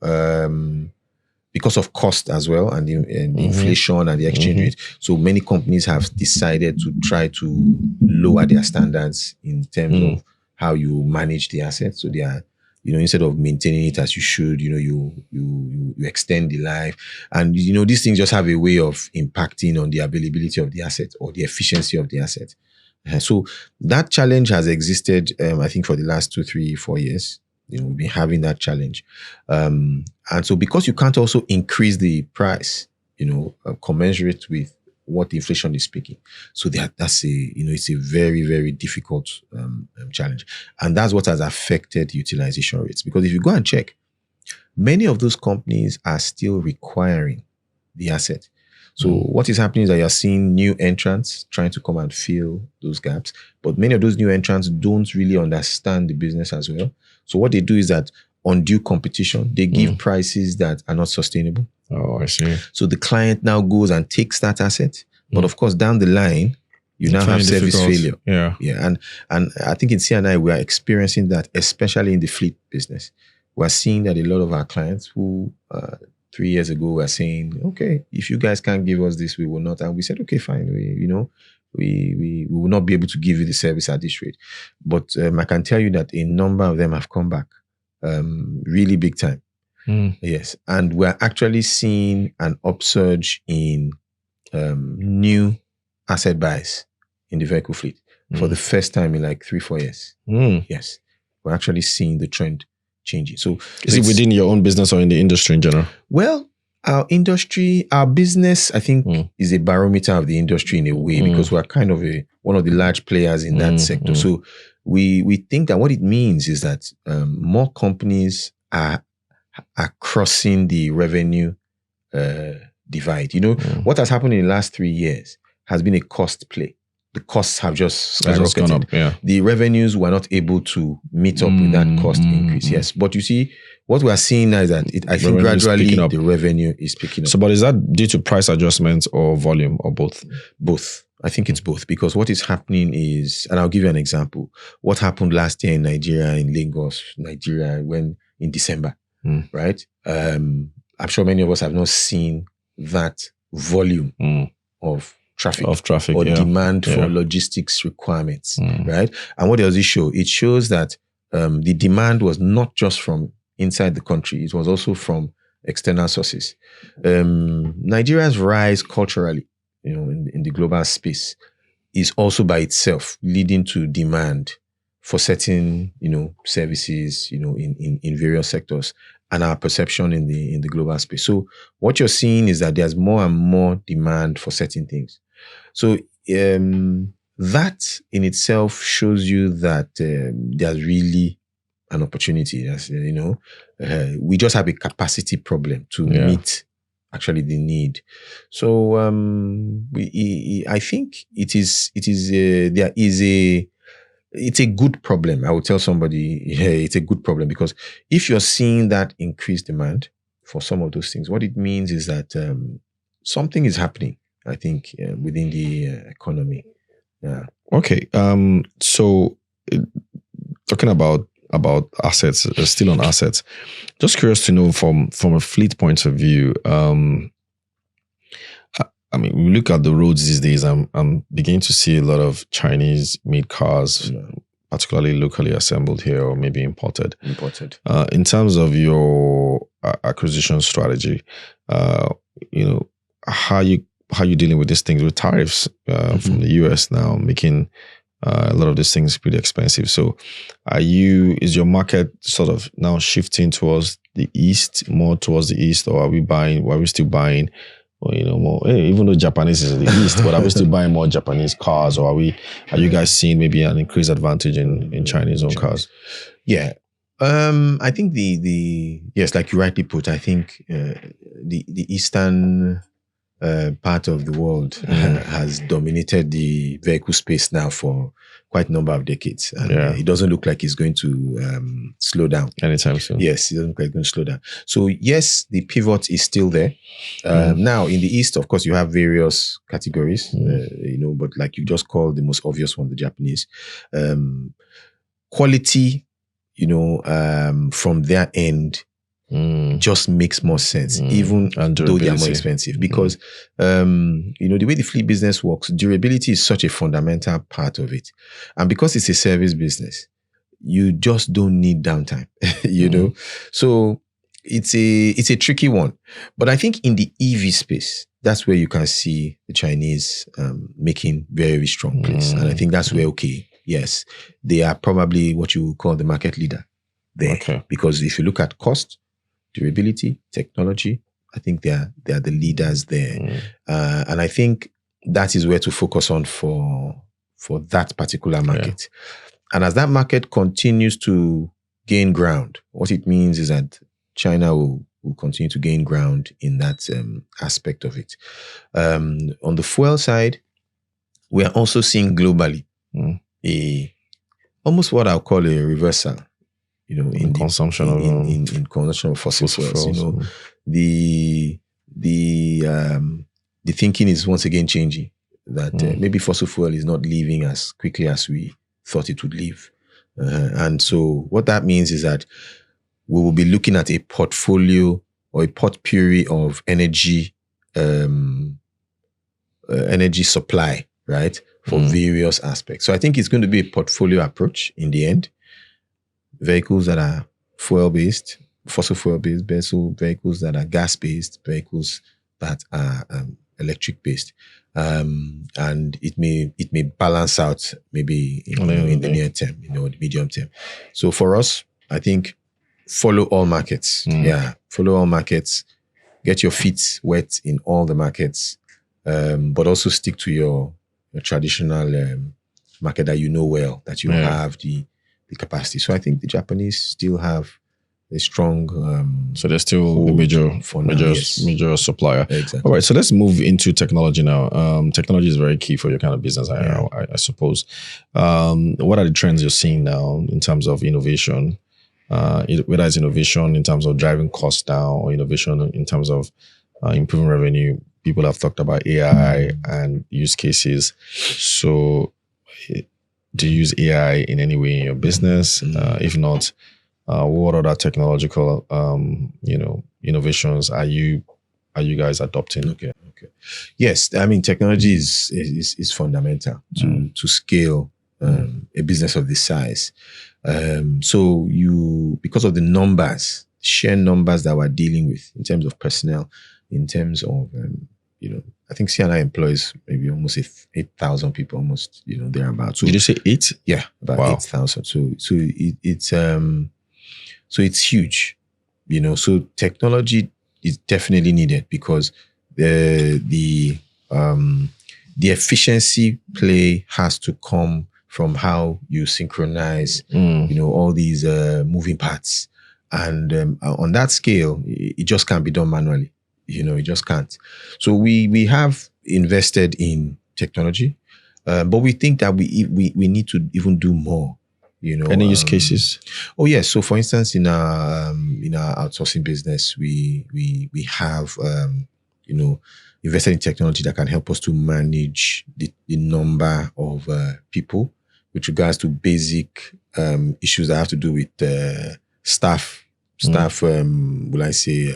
because of cost as well, and the inflation and the exchange rate. So many companies have decided to try to lower their standards in terms of how you manage the assets. So they are, instead of maintaining it as you should, you extend the life. And, these things just have a way of impacting on the availability of the asset or the efficiency of the asset. So that challenge has existed, I think, for the last 2, 3, 4 years. We've been having that challenge. And so because you can't also increase the price, commensurate with what the inflation is speaking. So that's it's a very, very difficult challenge. And that's what has affected utilization rates. Because if you go and check, many of those companies are still requiring the asset. So what is happening is that you're seeing new entrants trying to come and fill those gaps. But many of those new entrants don't really understand the business as well. So what they do is that undue competition, they give prices that are not sustainable. Oh, I see. So the client now goes and takes that asset. But of course, down the line, you now have service failure. Yeah. And I think in C&I, we are experiencing that, especially in the fleet business. We're seeing that a lot of our clients who 3 years ago were saying, okay, if you guys can't give us this, we will not. And we said, okay, fine. We will not be able to give you the service at this rate. But I can tell you that a number of them have come back really big time. Yes. And we're actually seeing an upsurge in new asset buys in the vehicle fleet for the first time in like 3-4 years. Yes. We're actually seeing the trend changing. So is it within your own business or in the industry in general? Well, our industry, our business, I think, is a barometer of the industry in a way, because we're kind of one of the large players in that sector. So we think that what it means is that more companies are crossing the revenue divide. What has happened in the last 3 years has been a cost play. The costs have just skyrocketed. Gone up, yeah. The revenues were not able to meet up with that cost increase. Yes, but you see, what we are seeing now is that I think gradually the revenue is picking up. So, but is that due to price adjustments or volume or both? Both. I think it's both, because what is happening is, and I'll give you an example. What happened last year in Nigeria, in Lagos, Nigeria, when in December, right? I'm sure many of us have not seen that volume of traffic or demand for logistics requirements, right? And what does it show? It shows that the demand was not just from inside the country, it was also from external sources. Nigeria's rise culturally, in the global space, is also by itself leading to demand for certain, services, in various sectors, and our perception in the global space. So what you're seeing is that there's more and more demand for certain things. So that in itself shows you that there's really an opportunity. As we just have a capacity problem to meet actually the need. So I think it's a good problem. I would tell somebody, it's a good problem, because if you're seeing that increased demand for some of those things, what it means is that something is happening, I think, within the economy. Yeah. Okay. So talking about assets, still on assets, just curious to know from a fleet point of view. I mean, we look at the roads these days. I'm beginning to see a lot of Chinese-made cars, particularly locally assembled here or maybe imported. In terms of your acquisition strategy, how you dealing with these things with tariffs from the US now, making a lot of these things pretty expensive. So is your market sort of now shifting towards the east, more towards the east, or are we still buying, or more, even though Japanese is the east, but are we still buying more Japanese cars, or are you guys seeing maybe an increased advantage in Chinese owned cars? Yeah. I think the yes, like you rightly put, I think the eastern part of the world has dominated the vehicle space now for quite a number of decades, and it doesn't look like it's going to slow down anytime soon. Yes, it doesn't look like it's going to slow down. So yes, the pivot is still there. Now in the east, of course, you have various categories, but like you just called the most obvious one, the Japanese quality. From their end, just makes more sense, even though they are more expensive. Because, the way the fleet business works, durability is such a fundamental part of it. And because it's a service business, you just don't need downtime, know? So it's a tricky one. But I think in the EV space, that's where you can see the Chinese making very strong place. And I think that's where, yes, they are probably what you would call the market leader there. Okay. Because if you look at cost, durability, technology, I think they are the leaders there. And I think that is where to focus on for that particular market. And as that market continues to gain ground, what it means is that China will continue to gain ground in that aspect of it. On the fuel side, we are also seeing globally almost what I'll call a reversal, in consumption in consumption of fossil fuels. The thinking is once again changing that maybe fossil fuel is not leaving as quickly as we thought it would leave. And so what that means is that we will be looking at a portfolio or a potpourri of energy supply, right? For various aspects. So I think it's going to be a portfolio approach in the end. Vehicles that are fuel-based, fossil fuel-based, vehicles that are gas-based, vehicles that are electric-based. And it may balance out maybe in the near term, the medium term. So for us, I think follow all markets. Follow all markets. Get your feet wet in all the markets, but also stick to your traditional market that you know well, that you have the capacity. So I think the Japanese still have a strong. So they're still the major supplier. Exactly. All right. So let's move into technology now. Technology is very key for your kind of business, I suppose. What are the trends you're seeing now in terms of innovation? Whether it's innovation in terms of driving costs down or innovation in terms of improving revenue. People have talked about AI and use cases. So do you use AI in any way in your business? If not, what other technological innovations are you guys adopting? Okay. Yes, I mean technology is fundamental to scale a business of this size. So because of the sheer numbers that we're dealing with in terms of personnel, in terms of I think C&I employs maybe almost 8,000 people, almost thereabouts. So, did you say 8? Yeah, about 8,000. So it's huge, So technology is definitely needed because the efficiency play has to come from how you synchronize, all these moving parts, and on that scale, it just can't be done manually. It just can't. So we have invested in technology, but we think that we need to even do more. Any use cases? Oh yes. So for instance, in our outsourcing business, we have invested in technology that can help us to manage the number of people with regards to basic issues that have to do with staff. Will I say?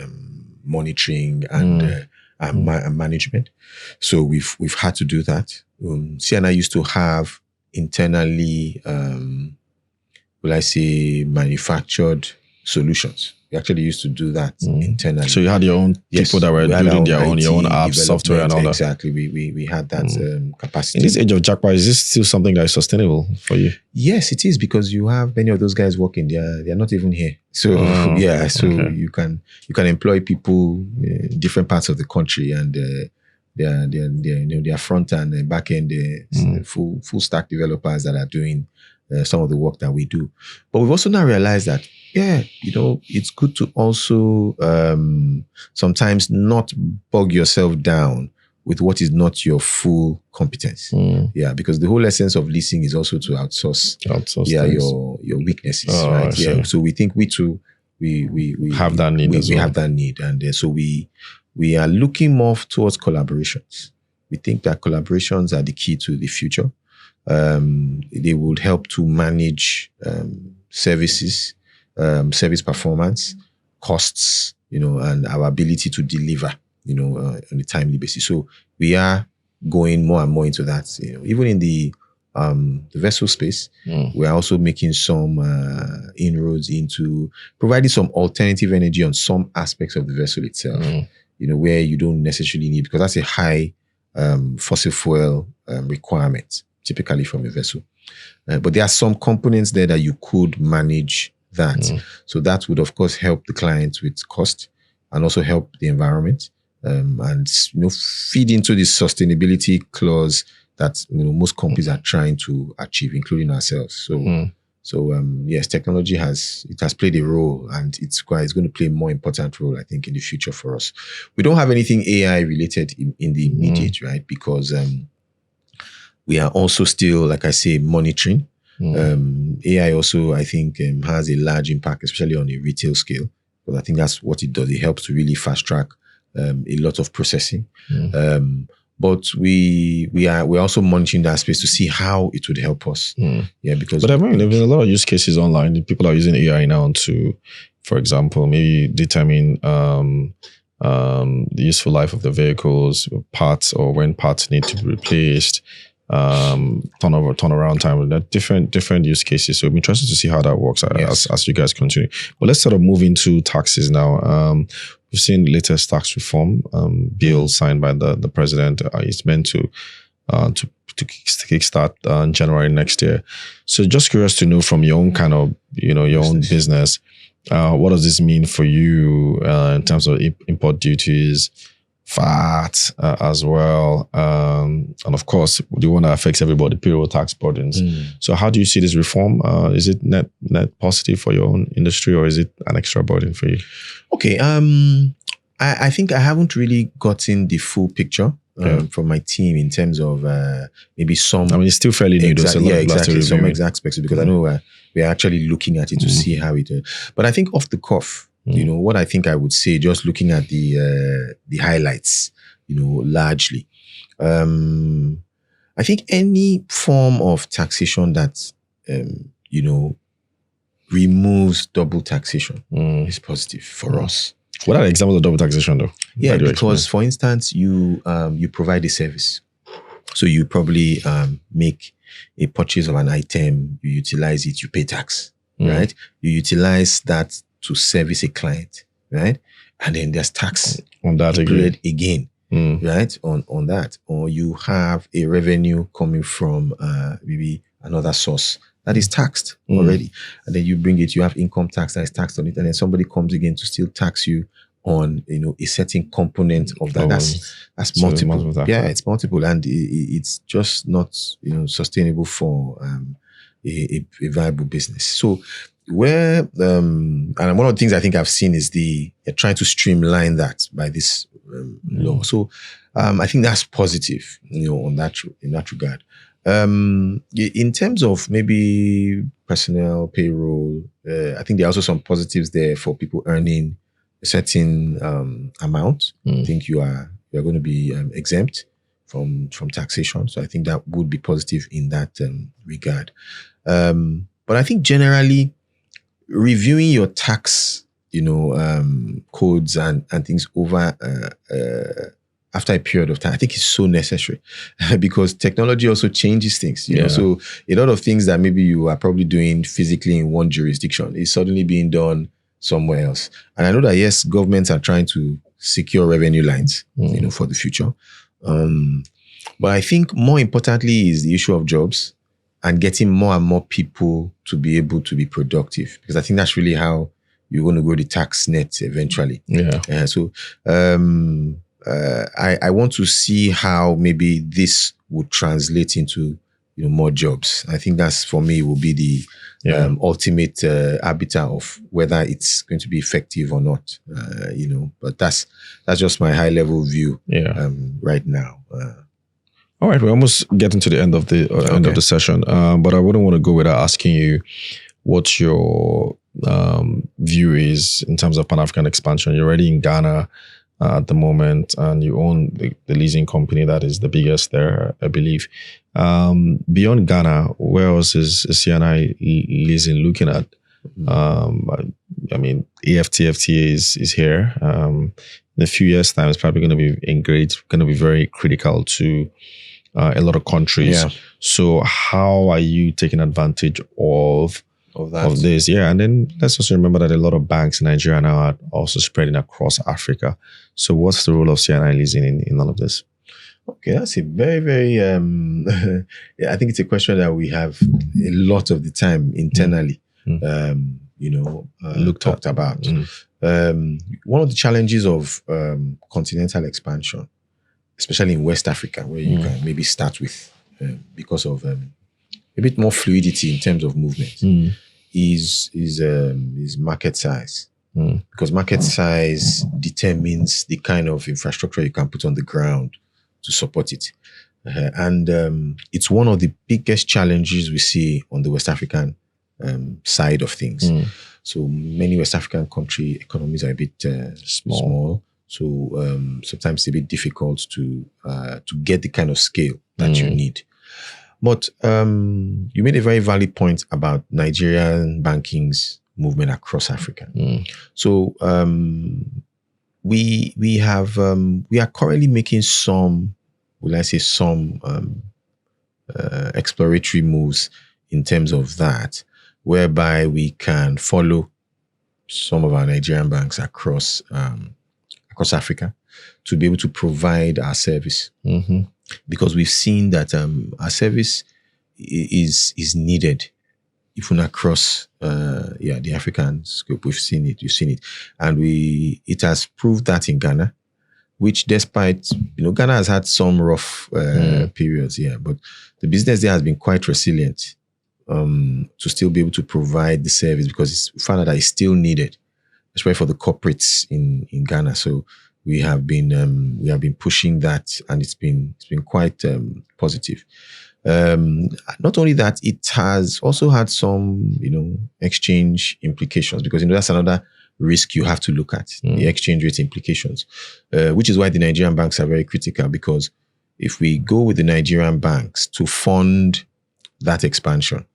Monitoring and management. So we've had to do that. C&I used to have internally, will I say, manufactured solutions. We actually used to do that internally. So you had your own people that were building your own apps, software and all that. Exactly. We had that capacity. In this age of jackpot, is this still something that is sustainable for you? Yes, it is, because you have many of those guys working. They're not even here. So you can employ people in different parts of the country, and their front and back end full stack developers that are doing some of the work that we do. But we've also now realized that yeah, it's good to also sometimes not bog yourself down with what is not your full competence. Yeah, because the whole essence of leasing is also to outsource your weaknesses, right? Yeah. So we think we too we have that need as well. We have that need, and so we are looking more towards collaborations. We think that collaborations are the key to the future. They would help to manage services, service performance, costs, and our ability to deliver, on a timely basis. So we are going more and more into that. Even in the vessel space, we are also making some inroads into providing some alternative energy on some aspects of the vessel itself. Where you don't necessarily need, because that's a high fossil fuel requirement typically from a vessel. But there are some components there that you could manage that. So that would, of course, help the client with cost and also help the environment and feed into the sustainability clause that most companies are trying to achieve, including ourselves. So yes, technology has played a role, and it's going to play a more important role, I think, in the future for us. We don't have anything AI related in the immediate, right? Because we are also still, like I say, monitoring. AI also, I think, has a large impact, especially on a retail scale. But I think that's what it does. It helps to really fast track a lot of processing. But we're also monitoring that space to see how it would help us. Yeah, because I mean, there's a lot of use cases online. People are using AI now to, for example, maybe determine the useful life of the vehicles, parts, or when parts need to be replaced. Turnaround time, that different use cases. So I'm interested to see how that works as you guys continue. But let's sort of move into taxes now. We've seen the latest tax reform bill signed by the president. It's meant to kickstart January next year. So just curious to know from your own kind of your own business, what does this mean for you in terms of import duties, VAT as well, and of course the one that affects everybody, payroll tax burdens. So how do you see this reform? Is it net positive for your own industry, or is it an extra burden for you? Okay, I think I haven't really gotten the full picture from my team in terms of maybe some. I mean, it's still fairly new. Exactly. Some exact specs, because I know we're actually looking at it to see how it. But I think off the cuff, what I think I would say, just looking at the highlights, largely, I think any form of taxation that, removes double taxation is positive for us. What are the examples of double taxation, though? Yeah, because for instance, you provide a service. So you probably make a purchase of an item, you utilize it, you pay tax, right? You utilize that to service a client, right? And then there's tax on that again, right? On that. Or you have a revenue coming from maybe another source that is taxed already. And then you bring it, you have income tax that is taxed on it. And then somebody comes again to still tax you on, a certain component of that. That's multiple. Yeah, it's multiple. And it's just not, sustainable for a viable business. So where, and one of the things I think I've seen is trying to streamline that by this law. So I think that's positive, in that regard. In terms of maybe personnel, payroll, I think there are also some positives there for people earning a certain amount. I think you are going to be exempt from taxation. So I think that would be positive in that regard. But I think generally reviewing your tax, codes and things over after a period of time, I think is so necessary because technology also changes things, So a lot of things that maybe you are probably doing physically in one jurisdiction is suddenly being done somewhere else. And I know that, yes, governments are trying to secure revenue lines, for the future. But I think more importantly is the issue of jobs and getting more and more people to be able to be productive, because I think that's really how you're going to grow the tax net eventually. Yeah. So I want to see how maybe this would translate into more jobs. I think that's, for me, will be the ultimate arbiter of whether it's going to be effective or not. But that's just my high level view. Right now. All right, we're almost getting to the end of the end of the session, but I wouldn't want to go without asking you what your view is in terms of Pan-African expansion. You're already in Ghana at the moment, and you own the leasing company that is the biggest there, I believe. Beyond Ghana, where else is C&I Leasing looking at? I mean, AfCFTA is here. In a few years' time, it's probably going to be going to be very critical to a lot of countries. So how are you taking advantage of this? And then let's also remember that a lot of banks in Nigeria now are also spreading across Africa. So what's the role of C&I Leasing in all of this? Okay, that's a very, very, I think it's a question that we have a lot of the time internally, talked about. One of the challenges of continental expansion, especially in West Africa, where you can maybe start with, because of a bit more fluidity in terms of movement, is market size. Because market size determines the kind of infrastructure you can put on the ground to support it. And it's one of the biggest challenges we see on the West African side of things. So many West African country economies are a bit small. So sometimes it's a bit difficult to get the kind of scale that you need. But you made a very valid point about Nigerian banking's movement across Africa. So we are currently making some exploratory moves in terms of that, whereby we can follow some of our Nigerian banks across Africa to be able to provide our service. Because we've seen that our service is needed even across the African scope. We've seen it, you've seen it. And it has proved that in Ghana, which despite, Ghana has had some rough periods, but the business there has been quite resilient to still be able to provide the service, because we found out that it's still needed, especially for the corporates in Ghana. So we have been pushing that, and it's been quite positive. Not only that, it has also had some, exchange implications, because, that's another risk you have to look at, the exchange rate implications, which is why the Nigerian banks are very critical, because if we go with the Nigerian banks to fund that expansion,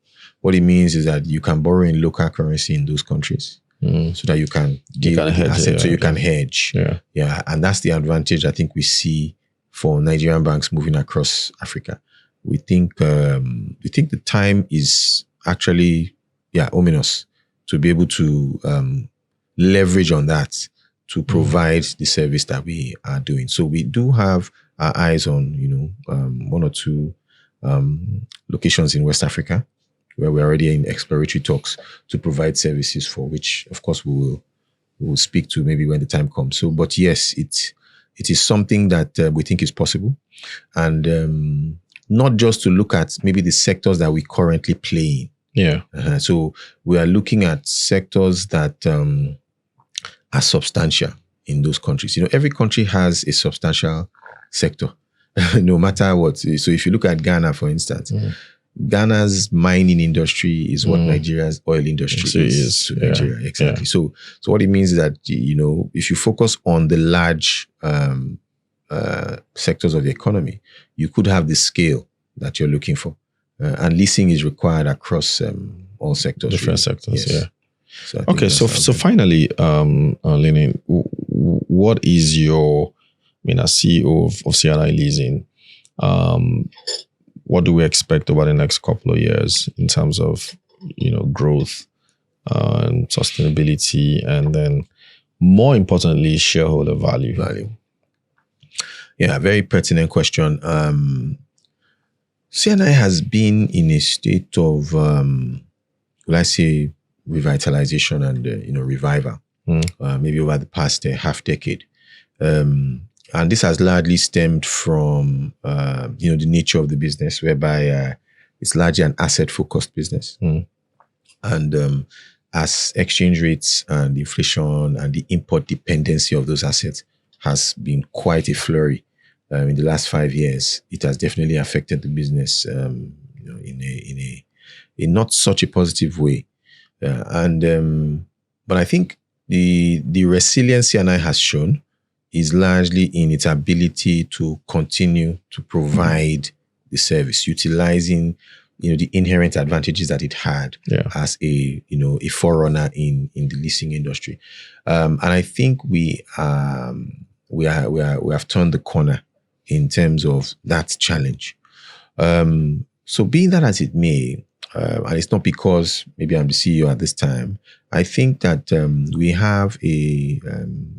what it means is that you can borrow in local currency in those countries, so that you can deal with the asset, so you can hedge. And that's the advantage I think we see for Nigerian banks moving across Africa. We think the time is actually ominous to be able to leverage on that to provide the service that we are doing. So we do have our eyes on one or two locations in West Africa where we're already in exploratory talks to provide services for, which of course we will speak to maybe when the time comes. So, but yes, it is something that we think is possible, and not just to look at maybe the sectors that we currently play in. So we are looking at sectors that are substantial in those countries. Every country has a substantial sector, no matter what. So if you look at Ghana, for instance, Ghana's mining industry is what Nigeria's oil industry is to Nigeria. Exactly. So what it means is that, if you focus on the large sectors of the economy, you could have the scale that you're looking for. And leasing is required across all sectors. Different sectors, So so finally, Lenin, what is your, as CEO of C&I Leasing, what do we expect over the next couple of years in terms of, growth and sustainability, and then more importantly, shareholder value? Yeah, very pertinent question. C&I has been in a state of, revitalization and, revival, maybe over the past half decade. And this has largely stemmed from, the nature of the business, whereby it's largely an asset-focused business. And as exchange rates and inflation and the import dependency of those assets has been quite a flurry in the last 5 years, it has definitely affected the business in not such a positive way. But I think the resilience C&I has shown is largely in its ability to continue to provide the service, utilizing the inherent advantages that it had as a forerunner in the leasing industry. And I think we have turned the corner in terms of that challenge. So being that as it may, and it's not because maybe I'm the CEO at this time, I think that we have a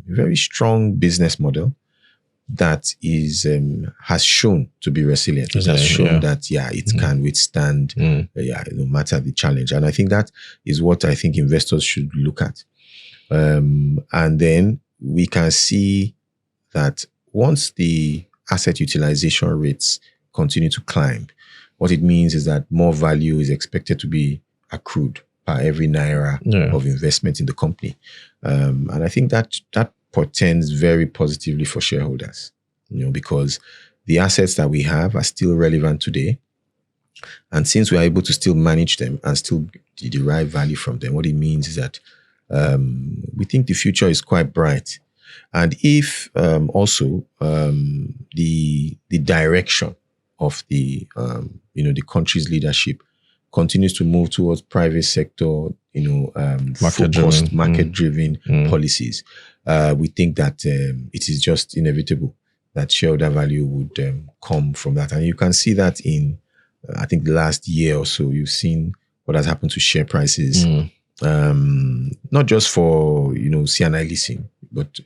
very strong business model that has shown to be resilient. It has shown that it can withstand no matter the challenge. And I think that is what I think investors should look at. And then we can see that once the asset utilization rates continue to climb, what it means is that more value is expected to be accrued per every naira of investment in the company. And I think that portends very positively for shareholders, because the assets that we have are still relevant today. And since we are able to still manage them and still derive value from them, what it means is that we think the future is quite bright. And if also the direction of the country's leadership continues to move towards private sector, focused market-driven policies, we think that it is just inevitable that shareholder value would come from that. And you can see that in, I think, the last year or so. You've seen what has happened to share prices, not just for C&I leasing, but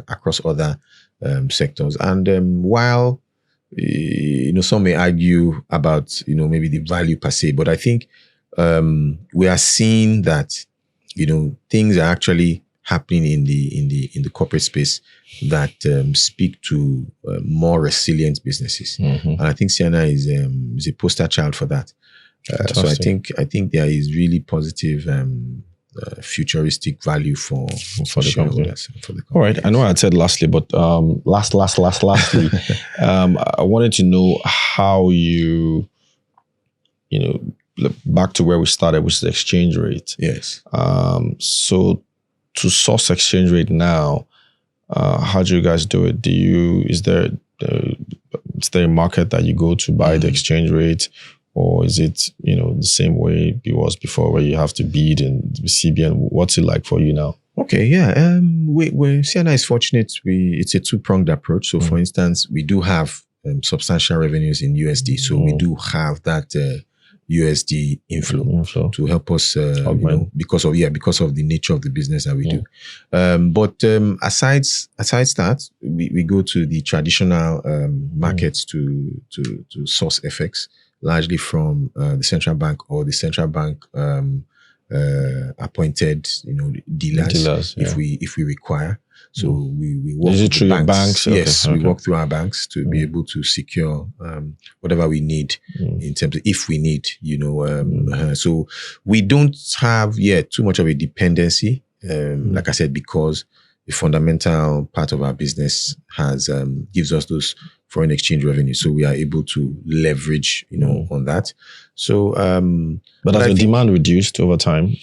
across other sectors. And while some may argue about maybe the value per se, but I think we are seeing that things are actually happening in the corporate space that speak to more resilient businesses, and I think C&I is a poster child for that. So I think there is really positive futuristic value for the shareholders. All right. I know I said lastly, but lastly, I wanted to know how you back to where we started, which is the exchange rate. Yes. So to source exchange rate now, how do you guys do it? Is there a market that you go to buy the exchange rate? Or is it, the same way it was before, where you have to bid and CBN? What's it like for you now? Okay, yeah. C&I is fortunate. It's a two-pronged approach. So, for instance, we do have substantial revenues in USD. So we do have that USD inflow to help us, because of the nature of the business that we do. But aside that, we go to the traditional markets to source FX. Largely from the central bank or the central bank appointed, dealers if we require. So we work with the banks. Yes, we work through our banks to be able to secure whatever we need in terms of if we need. So we don't have yet too much of a dependency, like I said, because the fundamental part of our business gives us those foreign exchange revenue, so we are able to leverage, on that. So, but has the demand reduced over time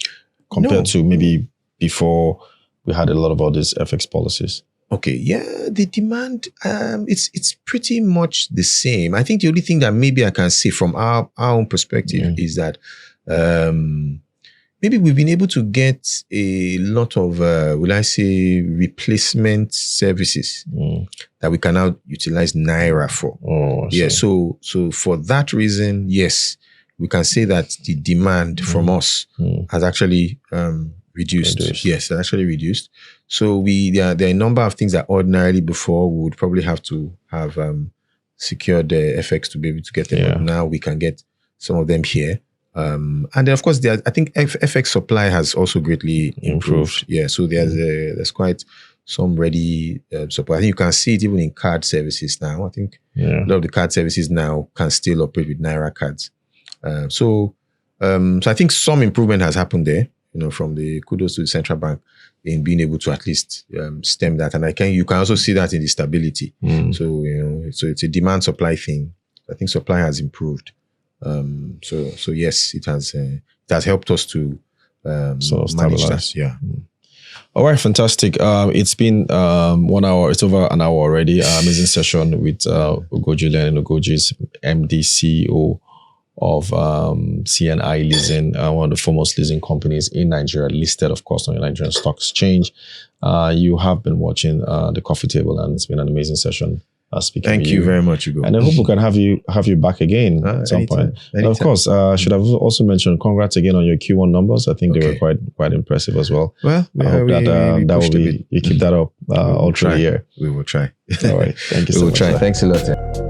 compared to maybe before we had a lot of all these FX policies? Okay, yeah, the demand, it's pretty much the same. I think the only thing that maybe I can say from our own perspective is that maybe we've been able to get a lot of, replacement services that we can now utilize Naira for. So for that reason, yes, we can say that the demand from us has actually reduced. Yes, it actually reduced. So there are a number of things that ordinarily before we would probably have to have secured the FX to be able to get them. But now we can get some of them here. And then of course, I think FX supply has also greatly improved. Yeah, so there's quite some ready supply. I think you can see it even in card services now. I think a lot of the card services now can still operate with Naira cards. So I think some improvement has happened there, from the kudos to the central bank in being able to at least stem that. And you can also see that in the stability. So, so it's a demand supply thing. I think supply has improved. So yes, it has helped us to manage that. Yeah. All right, fantastic. It's been 1 hour. It's over an hour already. Amazing session with Ugoji Lenin Ugoji, MD, CEO of C&I Leasing, one of the foremost leasing companies in Nigeria, listed, of course, on the Nigerian Stock Exchange. You have been watching the Coffee Table, and it's been an amazing session. Speaking Thank you very much, Ugo. And I hope we can have you back again at some point. And of course, should have also mentioned congrats again on your Q1 numbers. I think they were quite impressive as well. Well, I hope that will be, you keep that up all through the year. We will try. All right. Thank you so much. We will try. Thanks a lot.